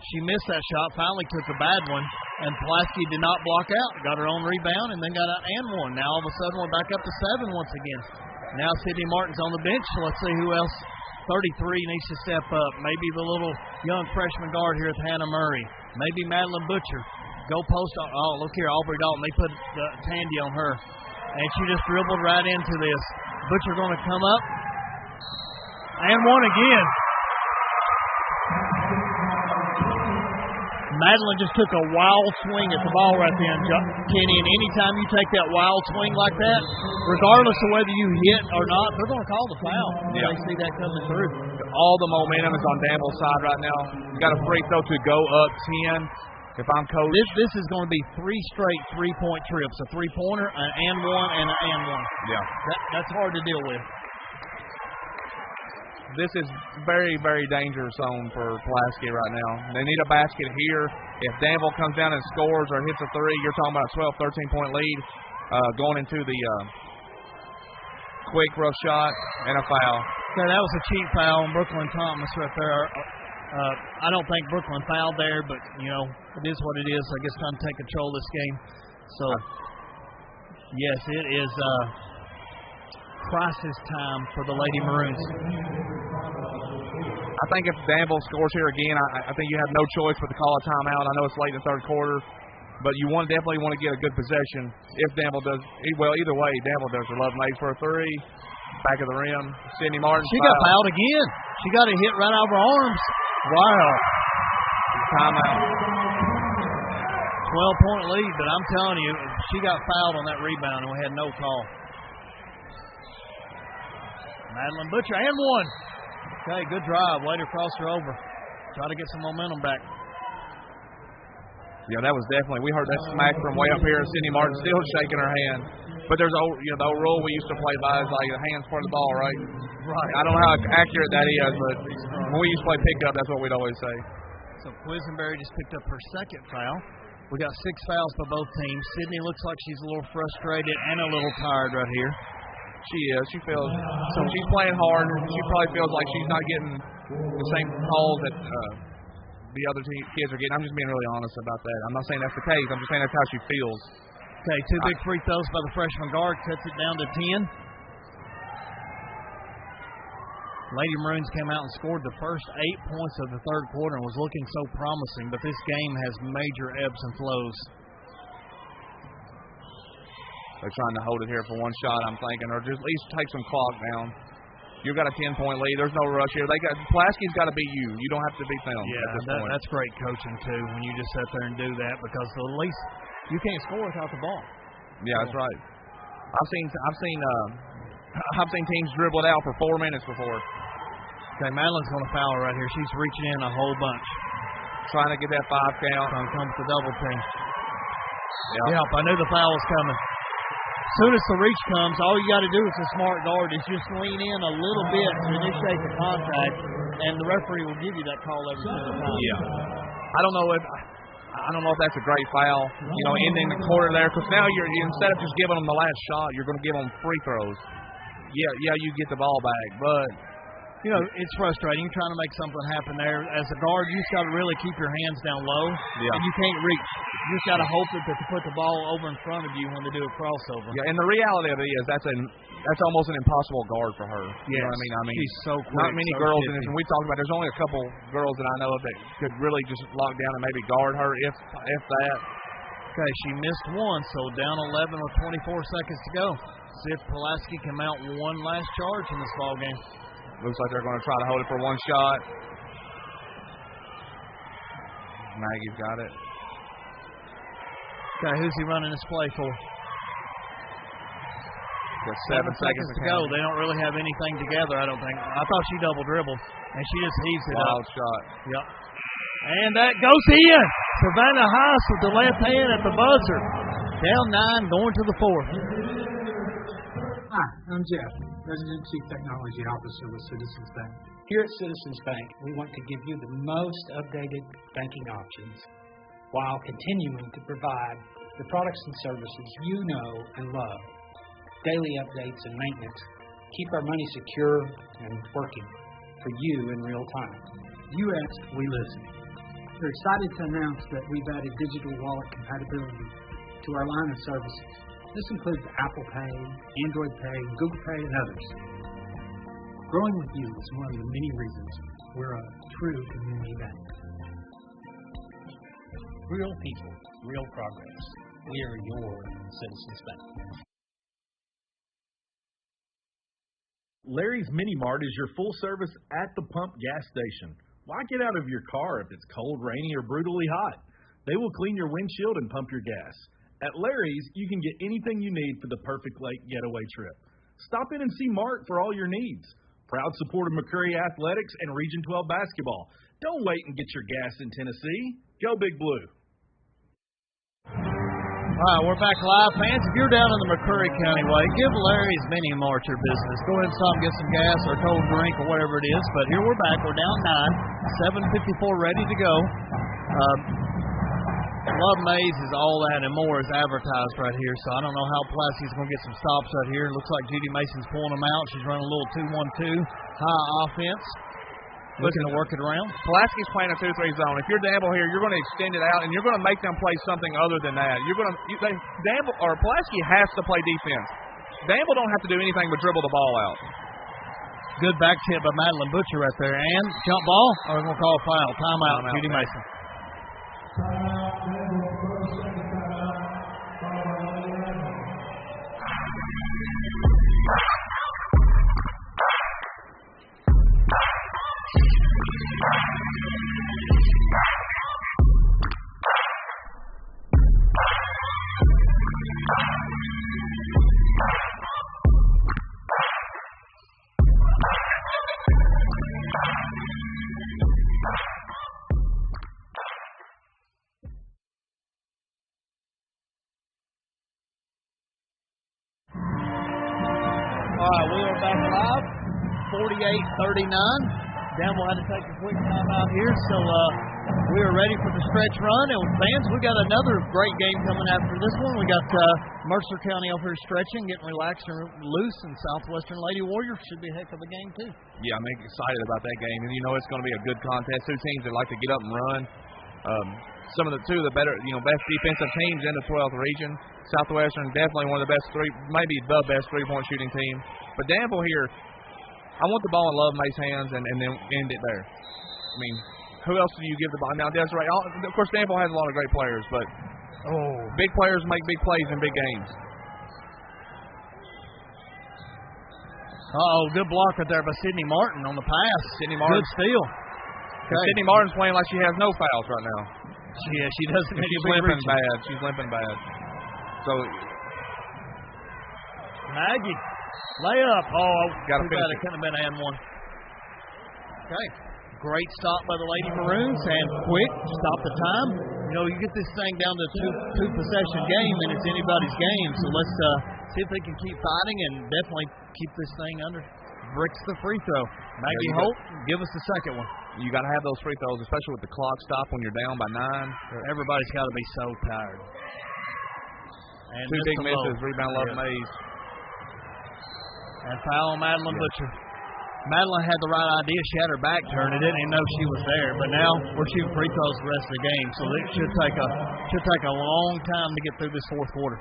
She missed that shot, finally took a bad one, and Pulaski did not block out. Got her own rebound and then got an and 1. Now all of a sudden we're back up to 7 once again. Now Sydney Martin's on the bench, so let's see who else. 33 needs to step up. Maybe the little young freshman guard here with Hannah Murray. Maybe Madeline Butcher. Go post. Oh, look here, Aubrey Dalton. They put the Tandy on her, and she just dribbled right into this. Butcher going to come up. And 1 again. Madeline just took a wild swing at the ball right then, Kenny, and anytime you take that wild swing like that, regardless of whether you hit or not, they're going to call the foul. Yeah. They see that coming through. All the momentum is on Danville's side right now. You got a free throw to go up 10. If I'm coach, this is going to be 3 straight 3-point trips, a 3-pointer, an and 1, and an and 1. Yeah. That's hard to deal with. This is very, very dangerous zone for Pulaski right now. They need a basket here. If Danville comes down and scores or hits a 3, you're talking about a 12, 13-point lead going into the quick rough shot and a foul. Okay, that was a cheap foul on Brooklyn Thomas right there. I don't think Brooklyn fouled there, but, it is what it is. I guess time to take control of this game. So, yes, it is crisis time for the Lady Maroons. I think if Danville scores here again, I think you have no choice but to call a timeout. I know it's late in the 3rd quarter, but you definitely want to get a good possession. If Danville does, either way, Danville does. Love Mays for a 3, back of the rim. Sydney Martin. She got fouled again. She got a hit right out of her arms. Wow. Timeout. 12-point lead, but I'm telling you, she got fouled on that rebound, and we had no call. Madeline Butcher, and one. Okay, good drive. Way to cross her over. Try to get some momentum back. Yeah, that was definitely. We heard that smack from way up here. Sydney Martin still shaking her hand. But there's the old rule we used to play by is like the hands part of the ball, right? Right. I don't know how accurate that is, but when we used to play pickup, that's what we'd always say. So Quisenberry just picked up her second foul. We got 6 fouls by both teams. Sydney looks like she's a little frustrated and a little tired right here. She is. She feels so. She's playing hard. She probably feels like she's not getting the same calls that the other kids are getting. I'm just being really honest about that. I'm not saying that's the case. I'm just saying that's how she feels. Okay, 2 big free throws by the freshman guard. Cuts it down to 10. Lady Maroons came out and scored the first 8 points of the third quarter and was looking so promising, but this game has major ebbs and flows. They're trying to hold it here for one shot, I'm thinking, or just at least take some clock down. You've got a 10-point lead. There's no rush here. Pulaski's got to beat you. You don't have to beat them. Yeah, that's great coaching, too, when you just sit there and do that, because at least you can't score without the ball. Yeah, that's right. I've seen teams dribble it out for 4 minutes before. Okay, Madeline's going to foul right here. She's reaching in a whole bunch. Trying to get that 5 count. Trying to come with the double team. Yep, I knew the foul was coming. As soon as the reach comes, all you got to do as a smart guard is just lean in a little bit to initiate the contact, and the referee will give you that call every single time. Yeah. I don't know if that's a great foul, ending the quarter there, because now you're instead of just giving them the last shot, you're going to give them free throws. Yeah, you get the ball back, but it's frustrating. You're trying to make something happen there. As a guard, you just got to really keep your hands down low, and you can't reach. You just got to hope that they put the ball over in front of you when they do a crossover. Yeah, and the reality of it is that's almost an impossible guard for her. Yes. You know what I mean? She's so quick. Not many girls in this, and we talked about there's only a couple girls that I know of that could really just lock down and maybe guard her if that. Okay, she missed one, so down 11 with 24 seconds to go. See if Pulaski can mount one last charge in this ball game. Looks like they're going to try to hold it for one shot. Maggie's got it. Okay, who's he running this play for? Got 7 seconds to go. They don't really have anything together, I don't think. I thought she double dribbled, and she just heaves it Wild up. shot. Yep. And that goes in. Savannah Haas with the left hand at the buzzer. Down 9, going to the 4th. Hi, I'm Jeff, President and Chief Technology Officer with Citizens Bank. Here at Citizens Bank, we want to give you the most updated banking options while continuing to provide the products and services you know and love. Daily updates and maintenance keep our money secure and working for you in real time. You asked, we listen. We're excited to announce that we've added digital wallet compatibility to our line of services. This includes Apple Pay, Android Pay, Google Pay, and others. Growing with you is one of the many reasons we're a true community bank. Real people, real progress. We are your Citizens Bank. Larry's Mini Mart is your full service at the pump gas station. Why get out of your car if it's cold, rainy, or brutally hot? They will clean your windshield and pump your gas. At Larry's, you can get anything you need for the perfect lake getaway trip. Stop in and see Mark for all your needs. Proud supporter of McCurry Athletics and Region 12 basketball. Don't wait and get your gas in Tennessee. Go Big Blue. All right, we're back live, fans. If you're down in the McCurry County way, give Larry's Mini Mart your business. Go ahead and stop and get some gas or a cold drink or whatever it is. But here we're back. We're down 9, 7:54, ready to go. Love Maze is all that and more is advertised right here. So I don't know how Pulaski's going to get some stops right here. It looks like Judy Mason's pulling them out. She's running a little 2-1-2 high offense. Looking to work it around. Pulaski's playing a 2-3 zone. If you're Danville here, you're going to extend it out, and you're going to make them play something other than that. Pulaski has to play defense. Danville don't have to do anything but dribble the ball out. Good back tip by Madeline Butcher right there. And jump ball, or we're going to call a foul. Timeout, Judy Mason. 39. Danville had to take a quick time out here, so we are ready for the stretch run. And fans, we got another great game coming after this one. We got Mercer County over here stretching, getting relaxed and loose, and Southwestern Lady Warriors should be a heck of a game too. Yeah, I'm excited about that game, and it's going to be a good contest. Two teams that like to get up and run. Two of the better, best defensive teams in the 12th region. Southwestern definitely one of the best maybe the best three-point shooting team. But Danville here, I want the ball in Love May's hands and then end it there. I mean, who else do you give the ball? Now, Desiree, of course, Danville has a lot of great players, but big players make big plays in big games. Good block right there by Sydney Martin on the pass. Sydney Martin. Good steal. Okay. Sydney Martin's playing like she has no fouls right now. She doesn't. She's limping bad. She's limping bad. So, Maggie. Layup. Got to finish it. Couldn't have been and one. Okay. Great stop by the Lady Maroons, and quick, stop the time. You get this thing down to two possession game, and it's anybody's game. So let's see if they can keep fighting and definitely keep this thing under. Bricks the free throw. Maggie Holt, give us the second one. You got to have those free throws, especially with the clock stop when you're down by 9. Everybody's got to be so tired. And two big misses. Rebound Love Mays. And foul on Madeline Butcher. Madeline had the right idea. She had her back turned. Didn't even know she was there. But now we're shooting free throws the rest of the game, so it should take a long time to get through this fourth quarter.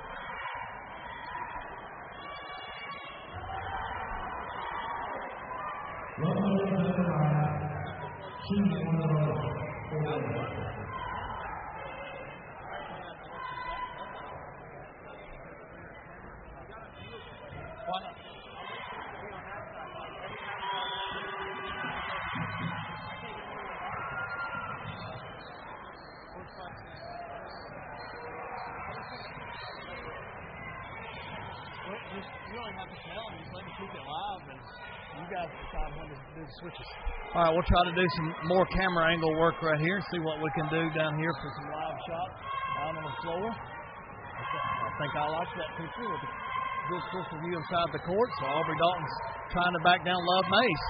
All right, we'll try to do some more camera angle work right here, see what we can do down here for some live shots out on the floor. I think I like that picture with a good crystal view inside the court. So Aubrey Dalton's trying to back down Love Mays.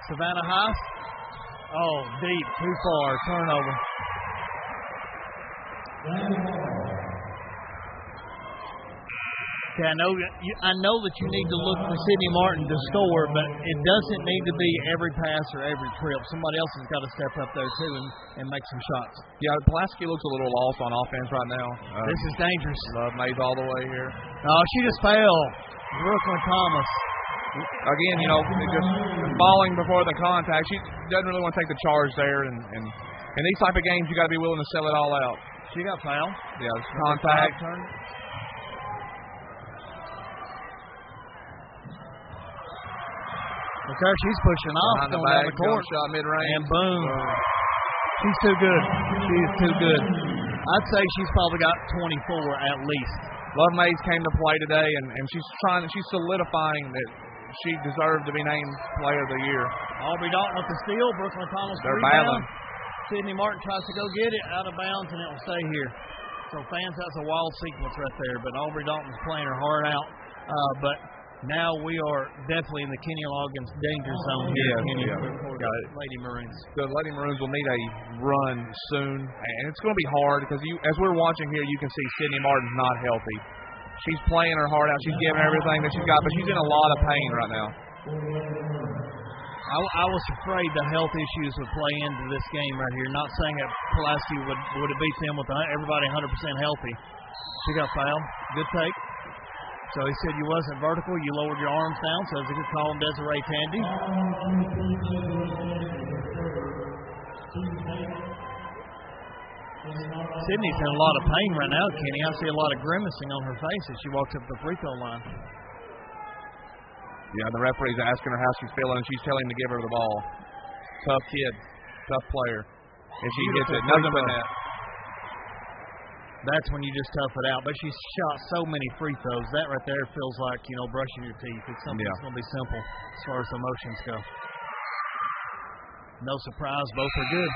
Savannah Heiss. Deep, too far, turnover. Okay, I know that you need to look for Sydney Martin to score, but it doesn't need to be every pass or every trip. Somebody else has got to step up there too and make some shots. Yeah, Pulaski looks a little off on offense right now. This is dangerous. Love Mays all the way here. She just fell. Brooklyn Thomas. Again, just falling before the contact. She doesn't really want to take the charge there, and in these type of games, you got to be willing to sell it all out. She got fouled. Yeah, contact. Okay, she's pushing off behind the going back, down the court. Shot mid-range. And boom. She's too good. She is too good. I'd say she's probably got 24 at least. Love Mays came to play today, and she's solidifying that she deserved to be named Player of the Year. Aubrey Dalton with the steal. Brooklyn Thomas They're rebound. battling. Sydney Martin tries to go get it out of bounds, and it will stay here. So fans, that's a wild sequence right there. But Aubrey Dalton's playing her heart out. But now we are definitely in the Kenny Loggins danger zone here. Lady Maroons. The Lady Maroons will need a run soon, and it's going to be hard because as we're watching here, you can see Sydney Martin's not healthy. She's playing her heart out. She's giving everything that she's got, but she's in a lot of pain right now. I was afraid the health issues would play into this game right here. Not saying that Pulaski would have beat them with everybody 100% healthy. She got fouled. Good take. So he said you wasn't vertical, you lowered your arms down, so it's a good call on Desiree Tandy. Sydney's in a lot of pain right now, Kenny. I see a lot of grimacing on her face as she walks up the free throw line. Yeah, the referee's asking her how she's feeling, and she's telling him to give her the ball. Tough kid, tough player. If she gets it, nothing but that. That's when you just tough it out. But she's shot so many free throws. That right there feels like, brushing your teeth. It's something that's going to be simple as far as emotions go. No surprise, both are good.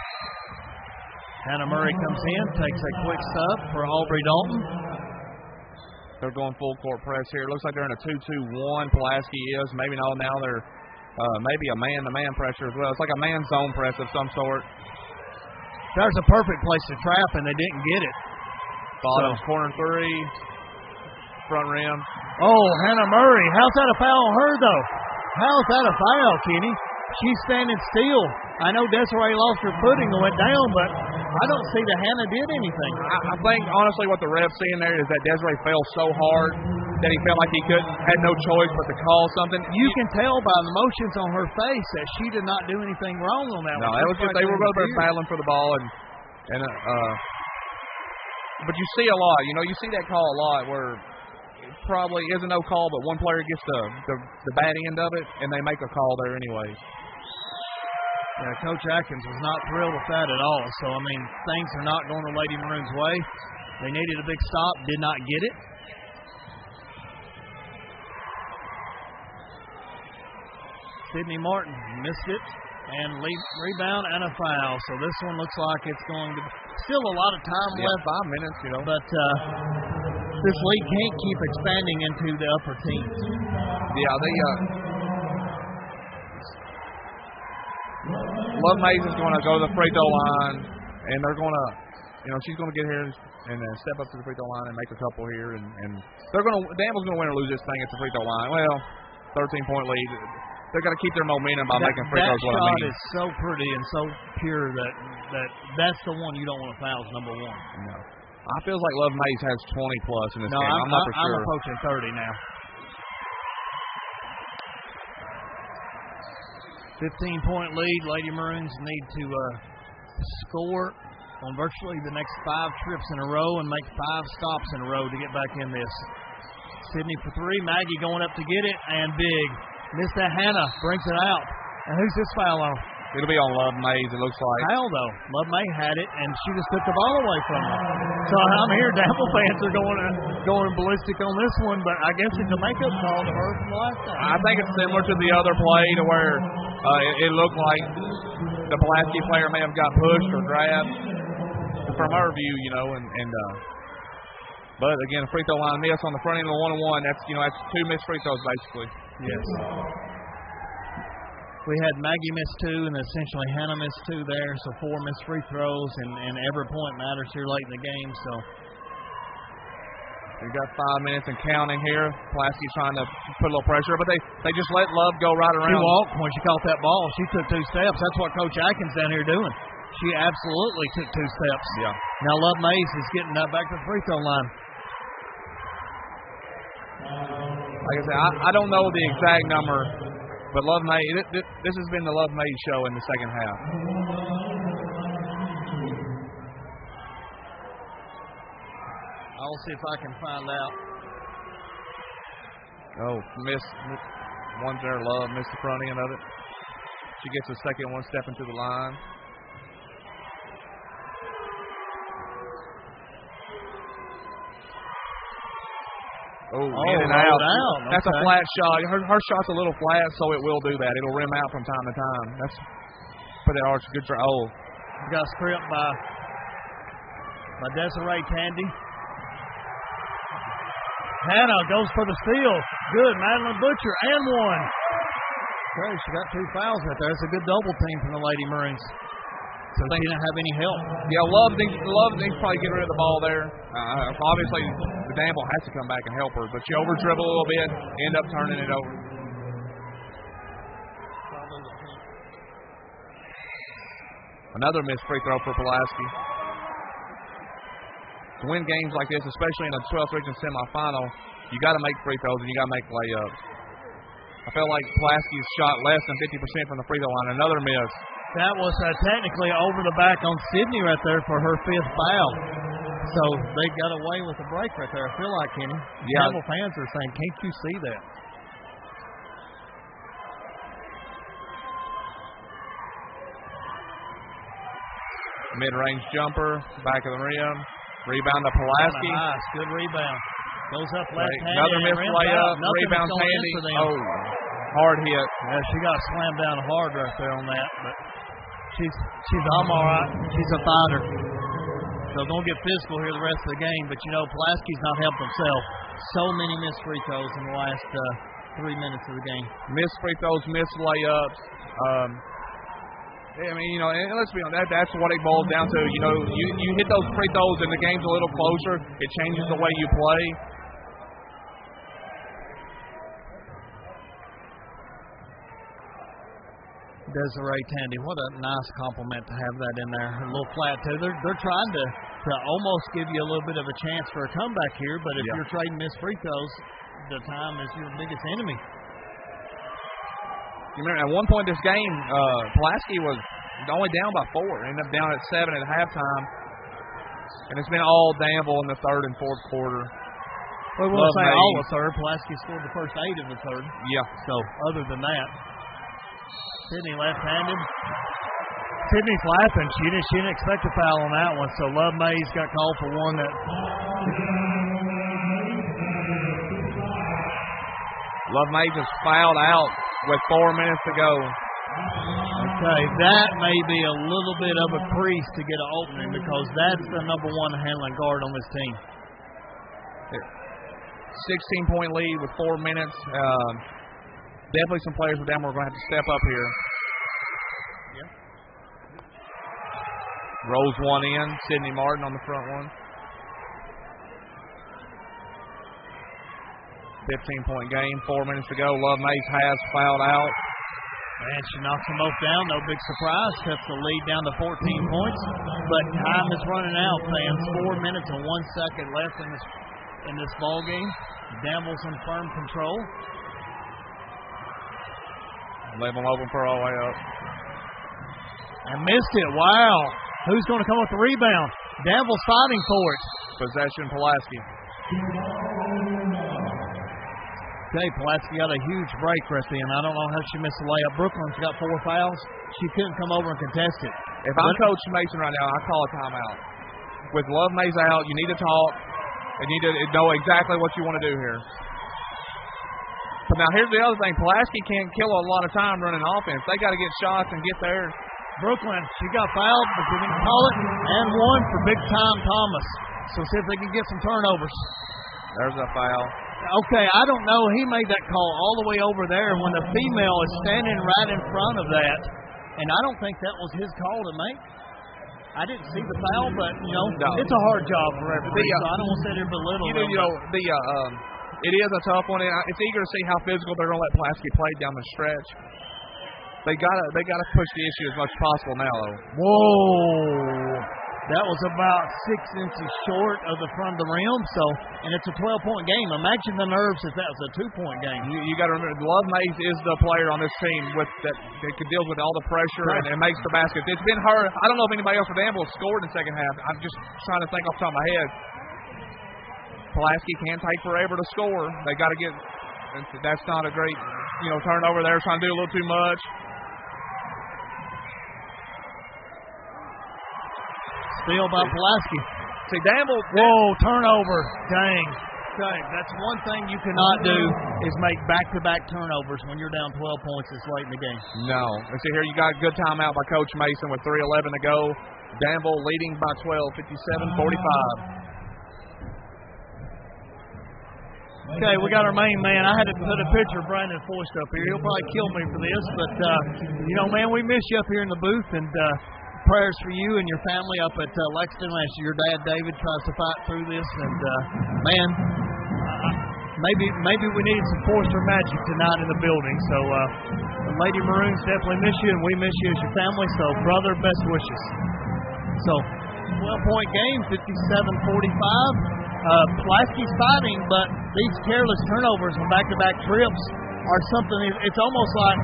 Hannah Murray comes in, takes a quick sub for Aubrey Dalton. They're going full court press here. It looks like they're in a 2-2-1. Pulaski is. Maybe not now. They're maybe a man-to-man pressure as well. It's like a man zone press of some sort. There's a perfect place to trap, and they didn't get it. Bottoms, corner three, front rim. Oh, Hannah Murray. How's that a foul on her, though? How's that a foul, Kenny? She's standing still. I know Desiree lost her footing and went down, but I don't see that Hannah did anything. I think, honestly, what the ref's seeing there is that Desiree fell so hard that he felt like he had no choice but to call something. You can tell by the motions on her face that she did not do anything wrong on that one. No, it was just they were both battling for the ball, but you see a lot. You know, you see that call a lot where it probably is a no call, but one player gets the bad end of it, and they make a call there anyway. Yeah, Coach Atkins was not thrilled with that at all. So, I mean, things are not going the Lady Maroons' way. They needed a big stop, did not get it. Sydney Martin missed it, and rebound and a foul. So this one looks like it's going to be still a lot of time left. 5 minutes, you know. But this league can't keep expanding into the upper teens. Yeah, they Love Mays is going to go to the free throw line, and they're going to, she's going to get here and then step up to the free throw line and make a couple here, and they're going to. Danville's going to win or lose this thing at the free throw line. Well, 13-point lead. They're going to keep their momentum by making free throws. That shot is so pretty and so pure that's the one you don't want to foul. Is number one. No, I feel like Love Mays has 20 plus in this game. I'm not for sure. I'm approaching 30 now. 15-point lead. Lady Maroons need to score on virtually the next 5 trips in a row and make 5 stops in a row to get back in this. Sydney for 3. Maggie going up to get it, and big. Missed that. Hannah brings it out. And who's this foul on? It'll be on Love Mays, it looks like. Foul, though. Love May had it, and she just took the ball away from her. So I'm here. Danville fans are going ballistic on this one, but I guess it's a makeup call to her from the last time. I think it's similar to the other play to where it looked like the Pulaski player may have got pushed or grabbed from our view, but again, free throw line miss on the front end of the 1-on-1. That's 2 missed free throws basically. Yes. We had Maggie miss 2 and essentially Hannah missed 2 there, so 4 missed free throws, and every point matters here late in the game. So we've got 5 minutes and counting here. Pulaski's trying to put a little pressure, but they just let Love go right around. She walked when she caught that ball. She took 2 steps. That's what Coach Atkins down here doing. She absolutely took 2 steps. Yeah. Now Love Mays is getting that back to the free throw line. Like I said, I don't know the exact number, but Love May, this has been the Love May show in the second half. I'll see if I can find out. Oh, one there, Love missed the front end of it. She gets a second one stepping to the line. Oh, in and out. That's a flat shot. Her shot's a little flat, so it will do that. It'll rim out from time to time. That's put that arch good for. Oh, got script by Desiree Tandy. Hannah goes for the steal. Good, Madeline Butcher and one. Okay, she got 2 fouls right there. It's a good double team from the Lady Maroons. So they didn't have any help. Yeah, Love needs probably get rid of the ball there. Obviously, the Danville has to come back and help her, but she over dribble a little bit, end up turning it over. Another missed free throw for Pulaski. To win games like this, especially in a 12th region semifinal, you got to make free throws and you got to make layups. I felt like Pulaski's shot less than 50% from the free throw line. Another miss. That was technically over the back on Sydney right there for her 5th foul. So they got away with a break right there, I feel like, Kenny. Yeah. Danville fans are saying, can't you see that? Mid-range jumper, back of the rim. Rebound to Pulaski. Nice, good rebound. Goes up left-handed. Another missed layup. Rebound handy. Oh, hard hit. Yeah, she got slammed down hard right there on that, but she's all right. She's a fighter. So don't get physical here the rest of the game. But Pulaski's not helped himself. So many missed free throws in the last 3 minutes of the game. Missed free throws, missed layups. I mean, and let's be honest, that's what it boils down to. You hit those free throws and the game's a little closer. It changes the way you play. Desiree Tandy, what a nice compliment to have that in there. A little flat too. They're trying to almost give you a little bit of a chance for a comeback here, but if you're trading missed free throws, the time is your biggest enemy. You remember at one point in this game, Pulaski was only down by 4. Ended up down at 7 at halftime. And it's been all Danville in the third and fourth quarter. Well, we won't say all the third. Pulaski scored the first 8 of the third. Yeah. So other than that, Sydney left-handed. Sydney's laughing. She didn't expect a foul on that one. So Love Mays got called for one that. Love Mays is fouled out with 4 minutes to go. Okay, that may be a little bit of a crease to get an opening because that's the number 1 handling guard on this team. 16-point lead with 4 minutes. Definitely some players with them are going to have to step up here. Yep. Rolls one in. Sydney Martin on the front one. 15-point game, 4 minutes to go. Love Mays has fouled out. And she knocks them both down. No big surprise. Cuts the lead down to 14 points. But time is running out, fans. 4 minutes and 1 second left in this ball game. Danville's in firm control. Leave them open for all the way up. And missed it. Wow. Who's going to come with the rebound? Danville's fighting for it. Possession, Pulaski. Okay, Pulaski got a huge break right there, and I don't know how she missed the layup. Brooklyn's got 4 fouls. She couldn't come over and contest it. If I'm Coach Mason right now, I call a timeout. With Love Mays out, you need to talk. You need to know exactly what you want to do here. But now here's the other thing. Pulaski can't kill a lot of time running offense. They got to get shots and get there. Brooklyn, she got fouled, but they didn't call it, and one for Big Time Thomas. So see if they can get some turnovers. There's a foul. Okay, I don't know. He made that call all the way over there when the female is standing right in front of that, and I don't think that was his call to make. I didn't see the foul, but, it's a hard job for everybody, so I don't want to sit here and belittle them. It is a tough one. It's eager to see how physical they're going to let Pulaski play down the stretch. They gotta push the issue as much as possible now, though. Whoa. That was about 6 inches short of the front of the rim, and it's a 12-point game. Imagine the nerves if that was a 2-point game. You got to remember, Love Mays is the player on this team that deals with all the pressure and makes the baskets. It's been her. I don't know if anybody else with Danville scored in the second half. I'm just trying to think off the top of my head. Pulaski can't take forever to score. They got to get. That's not a great, turnover there. Trying to do a little too much. Steal by Pulaski. See, Danville. Whoa, turnover. Dang. Okay, that's one thing you cannot do is make back-to-back turnovers when you're down 12 points this late in the game. No. Let's see here. You got a good timeout by Coach Mason with 3:11 to go. Danville leading by 12, 57-45. Okay, we got our main man. I had to put a picture of Brandon Forrest up here. He'll probably kill me for this, but, man, we miss you up here in the booth, and prayers for you and your family up at Lexington as your dad, David, tries to fight through this. And, maybe we need some Forrester magic tonight in the building. So, Lady Maroons definitely miss you, and we miss you as your family. So, brother, best wishes. So, 12-point game, 57-45. Pulaski's fighting, but these careless turnovers on back-to-back trips are something. It's almost like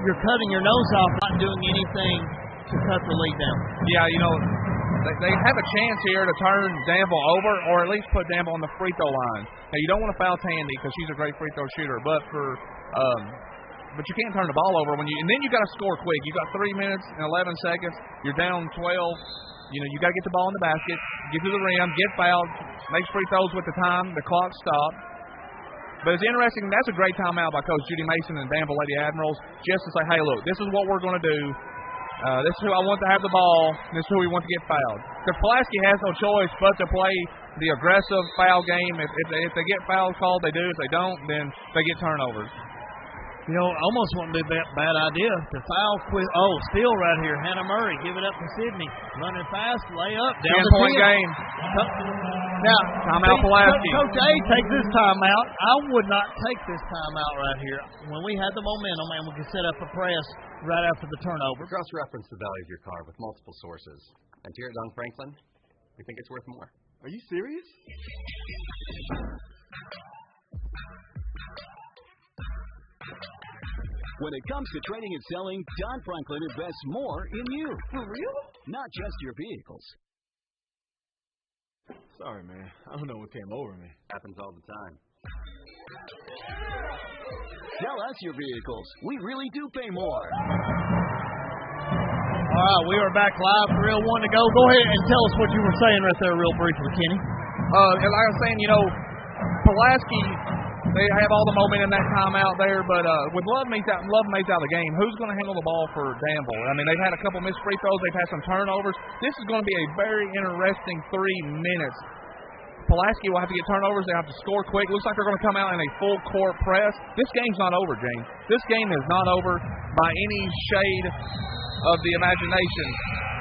you're cutting your nose off, not doing anything to cut the lead down. Yeah, they have a chance here to turn Danville over, or at least put Danville on the free throw line. Now, you don't want to foul Tandy because she's a great free throw shooter, but you can't turn the ball over and then you got to score quick. You got 3 minutes and 11 seconds. You're down 12. You got to get the ball in the basket, get to the rim, get fouled, make free throws with the time, the clock stopped. But it's interesting. That's a great timeout by Coach Judy Mason and Danville Lady Admirals, just to say, hey, look, this is what we're going to do. This is who I want to have the ball. This is who we want to get fouled. Because Pulaski has no choice but to play the aggressive foul game. If they get fouls called, they do. If they don't, then they get turnovers. You know, almost wouldn't be a bad idea to foul quick. Oh, steal right here. Hannah Murray, give it up to Sydney. Running fast, lay up. Down 10-point game. Now, timeout Pulaski. Coach A takes this timeout. I would not take this timeout right here. When we had the momentum and we could set up a press right after the turnover. Cross-reference the value of your car with multiple sources. And here at Don Franklin, we think it's worth more. Are you serious? When it comes to trading and selling, Don Franklin invests more in you. For real? Not just your vehicles. Sorry, man. I don't know what came over me. Happens all the time. Sell us your vehicles. We really do pay more. All right, we are back live for Real One to go. Go ahead and tell us what you were saying right there real briefly, Kenny. Like I was saying, you know, Pulaski, they have all the momentum in that timeout there, but with Love Mays out of the game, who's going to handle the ball for Danville? I mean, they've had a couple missed free throws. They've had some turnovers. This is going to be a very interesting 3 minutes. Pulaski will have to get turnovers. They have to score quick. Looks like they're going to come out in a full court press. This game's not over, James. This game is not over by any shade of the imagination.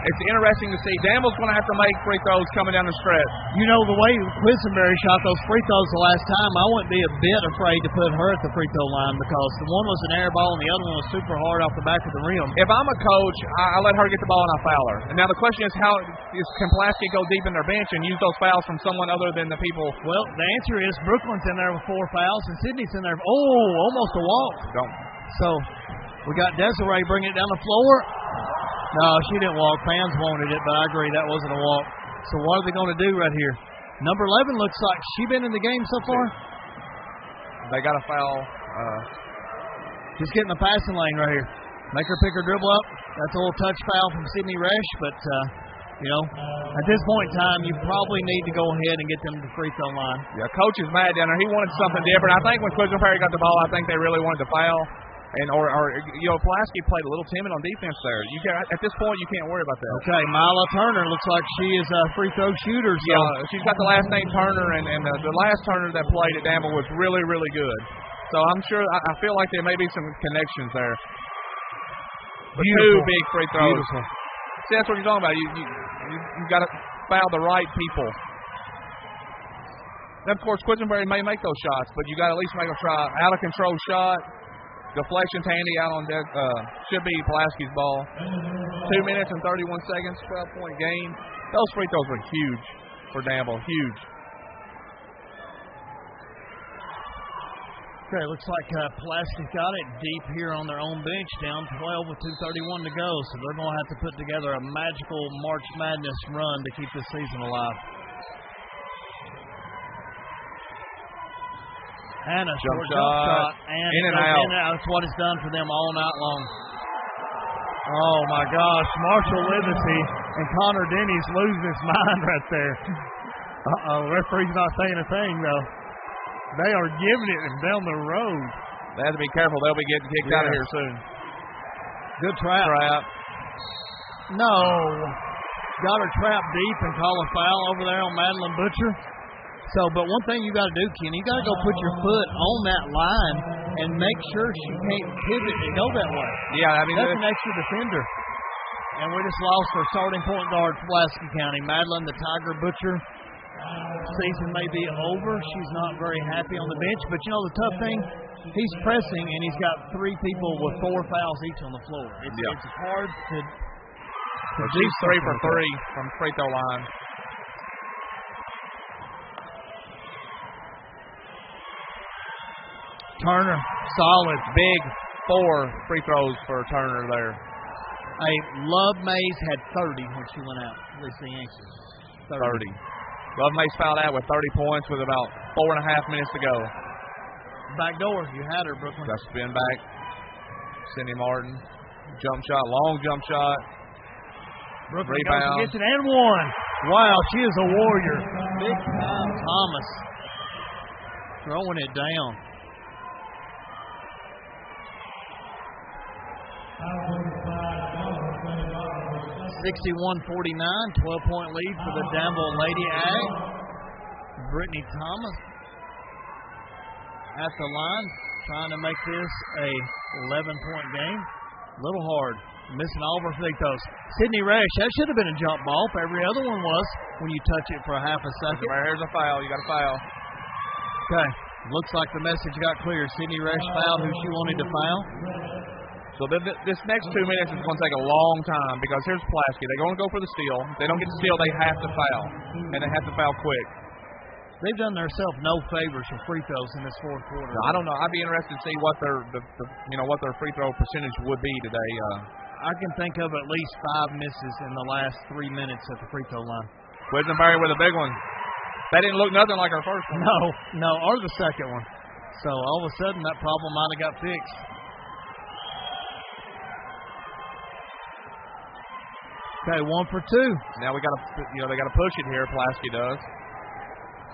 It's interesting to see. Danville's going to have to make free throws coming down the stretch. You know, the way Quisenberry shot those free throws the last time, I wouldn't be a bit afraid to put her at the free throw line because the one was an air ball and the other one was super hard off the back of the rim. If I'm a coach, I let her get the ball and I foul her. And now the question is, can Pulaski go deep in their bench and use those fouls from someone other than the people? Well, the answer is Brooklyn's in there with 4 fouls and Sydney's in there. Oh, almost a walk. So we got Desiree bringing it down the floor. No, she didn't walk. Fans wanted it, but I agree that wasn't a walk. So what are they going to do right here? Number 11 looks like she been in the game so far. They got a foul. Just getting the passing lane right here. Make her pick her dribble up. That's a little touch foul from Sydney Resch, but, you know, at this point in time, you probably need to go ahead and get them to the free throw line. Yeah, coach is mad down there. He wanted something different. I think when Quisenberry got the ball, I think they really wanted to foul. Or you know, Pulaski played a little timid on defense there. At this point, you can't worry about that. Okay, Mila Turner looks like she is a free throw shooter. So. Yeah, she's got the last name Turner, and the last Turner that played at Danville was really, really good. So I'm sure, I feel like there may be some connections there. But 2 big free throws. Beautiful. See, that's what you're talking about. You've got to foul the right people. And of course, Quisenberry may make those shots, but you got to at least make them try. Out of control shot. Deflection to Andy out on deck. Should be Pulaski's ball. 2 minutes and 31 seconds, 12-point game. Those free throws were huge for Danville. Huge. Okay, looks like Pulaski got it deep here on their own bench, down 12 with 2:31 to go. So they're going to have to put together a magical March Madness run to keep this season alive. Hannah, short jump shot, and in and out. That's what it's done for them all night long. Oh, my gosh. Marshall Livesey and Connor Denny's losing his mind right there. Uh-oh, referee's not saying a thing, though. They are giving it down the road. They have to be careful. They'll be getting kicked out of here soon. Good trap. No. Got her trapped deep and call a foul over there on Madeline Butcher. So, but one thing you got to do, Kenny, you got to go put your foot on that line and make sure she can't pivot and go that way. Yeah, I mean that's an extra defender. And we just lost our starting point guard for Pulaski County, Madeline the Tiger Butcher. Season may be over. She's not very happy on the bench, but you know the tough thing, he's pressing and he's got 3 people with 4 fouls each on the floor. It's hard to she's 3 for 3 from free throw line. Turner, solid. Big 4 free throws for Turner there. Hey, Love Mays had 30 when she went out. At least the answers. 30. Love Mays fouled out with 30 points with about 4.5 minutes to go. Back door, you had her, Brooklyn. Got spin back. Cindy Martin. Jump shot, long jump shot. Brooklyn rebound. Gets it and 1. Wow, she is a warrior. Big time Thomas. Throwing it down. 61-49, 12-point lead for the Danville Lady Ag. Brittany Thomas at the line. trying to make this a 11-point game. A little hard. Missing all of her free throws. Sydney Resch, that should have been a jump ball. If every other one was when you touch it for a half a second. Here's a foul. You got a foul. Okay. Looks like the message got clear. Sydney Resch fouled who she wanted to foul. So this next 2 minutes is going to take a long time because here's Pulaski. They're going to go for the steal. If they don't get the steal, they have to foul. And they have to foul quick. They've done themselves no favors for free throws in this fourth quarter. No, I don't know. I'd be interested to see what their free throw percentage would be today. I can think of at least 5 misses in the last 3 minutes at the free throw line. Quisenberry with a big one. That didn't look nothing like our first one. No, or the second one. So all of a sudden that problem might have got fixed. Okay, 1 for 2. Now they got to push it here. Pulaski does.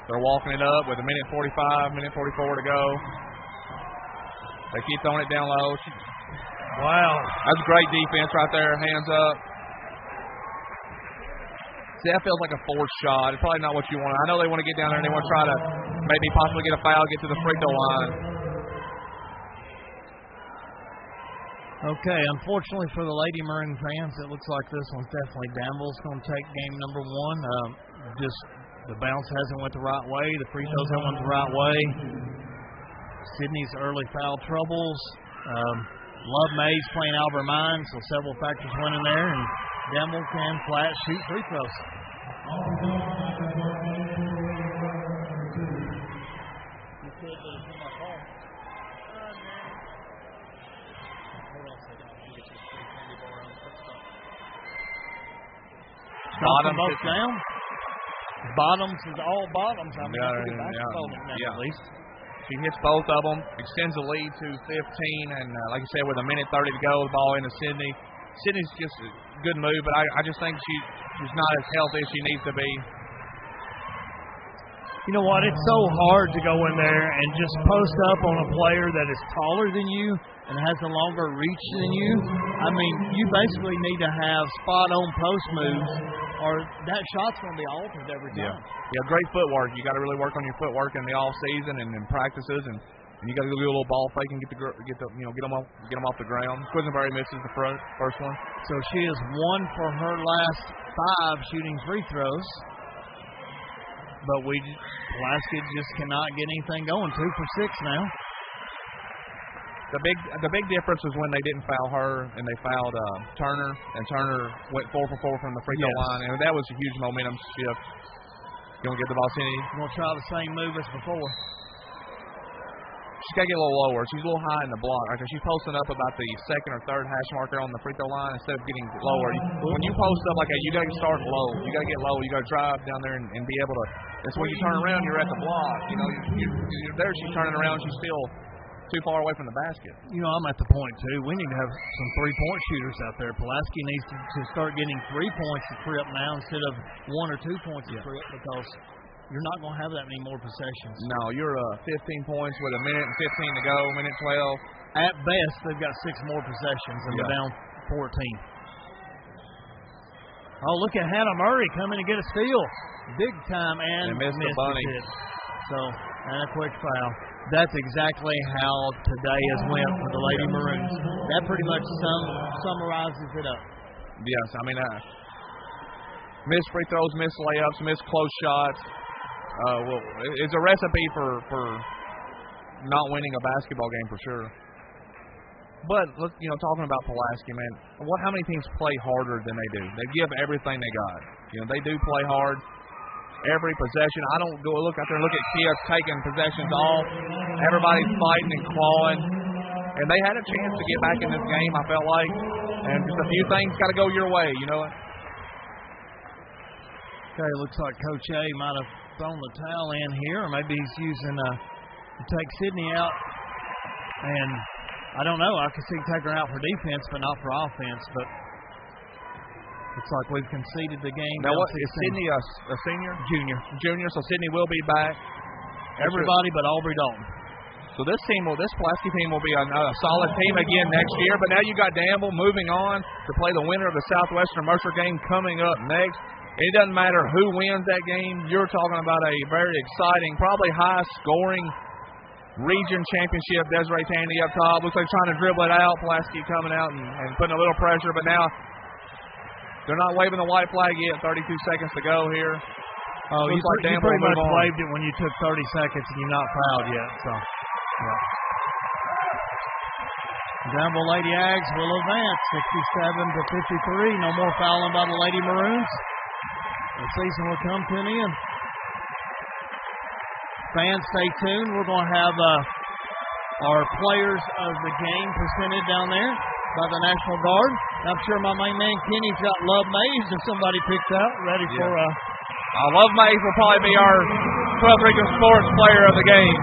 They're walking it up with a minute 45, minute 44 to go. They keep throwing it down low. Wow. That's great defense right there. Hands up. See, that feels like a forced shot. It's probably not what you want. I know they want to get down there and they want to try to maybe possibly get a foul, get to the free throw line. Okay, unfortunately for the Lady Maroon fans, it looks like this one's definitely Danville's going to take game number 1. Just the bounce hasn't went the right way. The free throws haven't went the right way. Sydney's early foul troubles. Love Mays playing out of her mind, so several factors went in there, and Danville can flat shoot free throws. Bottoms down. Bottoms is all bottoms. I mean, at least. She hits both of them, extends the lead to 15, and like I said, with a minute 30 to go, the ball into Sydney. Sydney's just a good move, but I just think she's not as healthy as she needs to be. You know what? It's so hard to go in there and just post up on a player that is taller than you and has a longer reach than you. I mean, you basically need to have spot-on post moves, or that shot's going to be altered every time. Yeah, great footwork. You got to really work on your footwork in the off season and in practices, and you got to do a little ball fake and get them off the ground. Quisenberry misses the first one. So she is 1 for her last 5 shooting free throws, but Pulaski just cannot get anything going. 2 for 6 now. The big difference was when they didn't foul her and they fouled Turner, and Turner went 4 for 4 from the free throw line, and that was a huge momentum shift. You want to get the ball to Sydney? Going to try the same move as before. She's got to get a little lower. She's a little high in the block. Right? She's posting up about the second or third hash marker on the free throw line instead of getting lower. When you post up like that, you got to start low. You got to get low. You got to drive down there and be able to. That's when you turn around, you're at the block. You know, you're there. She's turning around. She's still too far away from the basket. You know, I'm at the point, too. We need to have some three-point shooters out there. Pulaski needs to start getting 3 points to free up now instead of 1 or 2 points to free up, because you're not going to have that many more possessions. No, you're 15 points with a minute and 15 to go, minute 12. At best, they've got 6 more possessions, and they're down 14. Oh, look at Hannah Murray coming to get a steal. Big time, and missed the bunny. So, and a quick foul. That's exactly how today has went for the Lady Maroons. That pretty much summarizes it up. Yes, I mean, missed free throws, missed layups, missed close shots. Well, it's a recipe for not winning a basketball game for sure. But talking about Pulaski, man, how many teams play harder than they do? They give everything they got. They do play hard. Every possession. I don't go look out there and look at kids taking possessions off. Everybody's fighting and clawing. And they had a chance to get back in this game, I felt like. And just a few things got to go your way, you know it. Okay, looks like Coach A might have thrown the towel in here, or maybe he's using to take Sydney out. And I don't know. I could see take her out for defense, but not for offense. But looks like we've conceded the game. Now, what is Sydney a senior? Junior. So Sydney will be back. Everybody but Aubrey Dalton. So this Pulaski team will be a solid team again next year. But now you got Danville moving on to play the winner of the Southwestern Mercer game coming up next. It doesn't matter who wins that game. You're talking about a very exciting, probably high-scoring region championship. Desiree Tandy up top. Looks like trying to dribble it out. Pulaski coming out and putting a little pressure, but now they're not waving the white flag yet. 32 seconds to go here. Oh, you pretty much waved it when you took 30 seconds and you're not fouled yet. So, yeah. Danville Lady Ags will advance 67-53. No more fouling by the Lady Maroons. The season will come to an end. Fans, stay tuned. We're going to have our players of the game presented down there by the National Guard. I'm sure my main man Kenny's got Love Mays if somebody picks out ready for Love Mays will probably be our 12th Region Sports player of the game.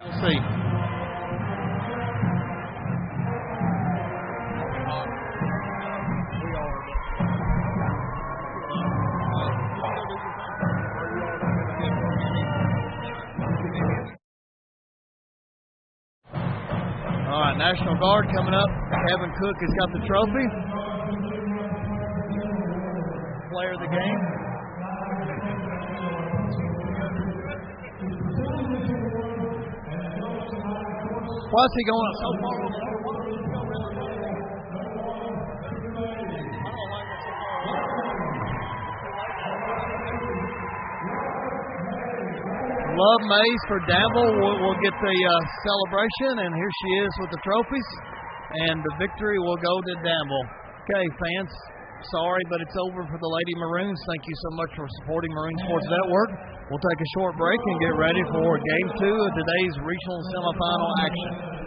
We'll see. All right, National Guard coming up. Kevin Cook has got the trophy. Player of the game. Why's he going up so far? Love Mays for Danville will get the celebration, and here she is with the trophies, and the victory will go to Danville. Okay, fans, sorry, but it's over for the Lady Maroons. Thank you so much for supporting Maroon Sports Network. We'll take a short break and get ready for Game 2 of today's regional semifinal action.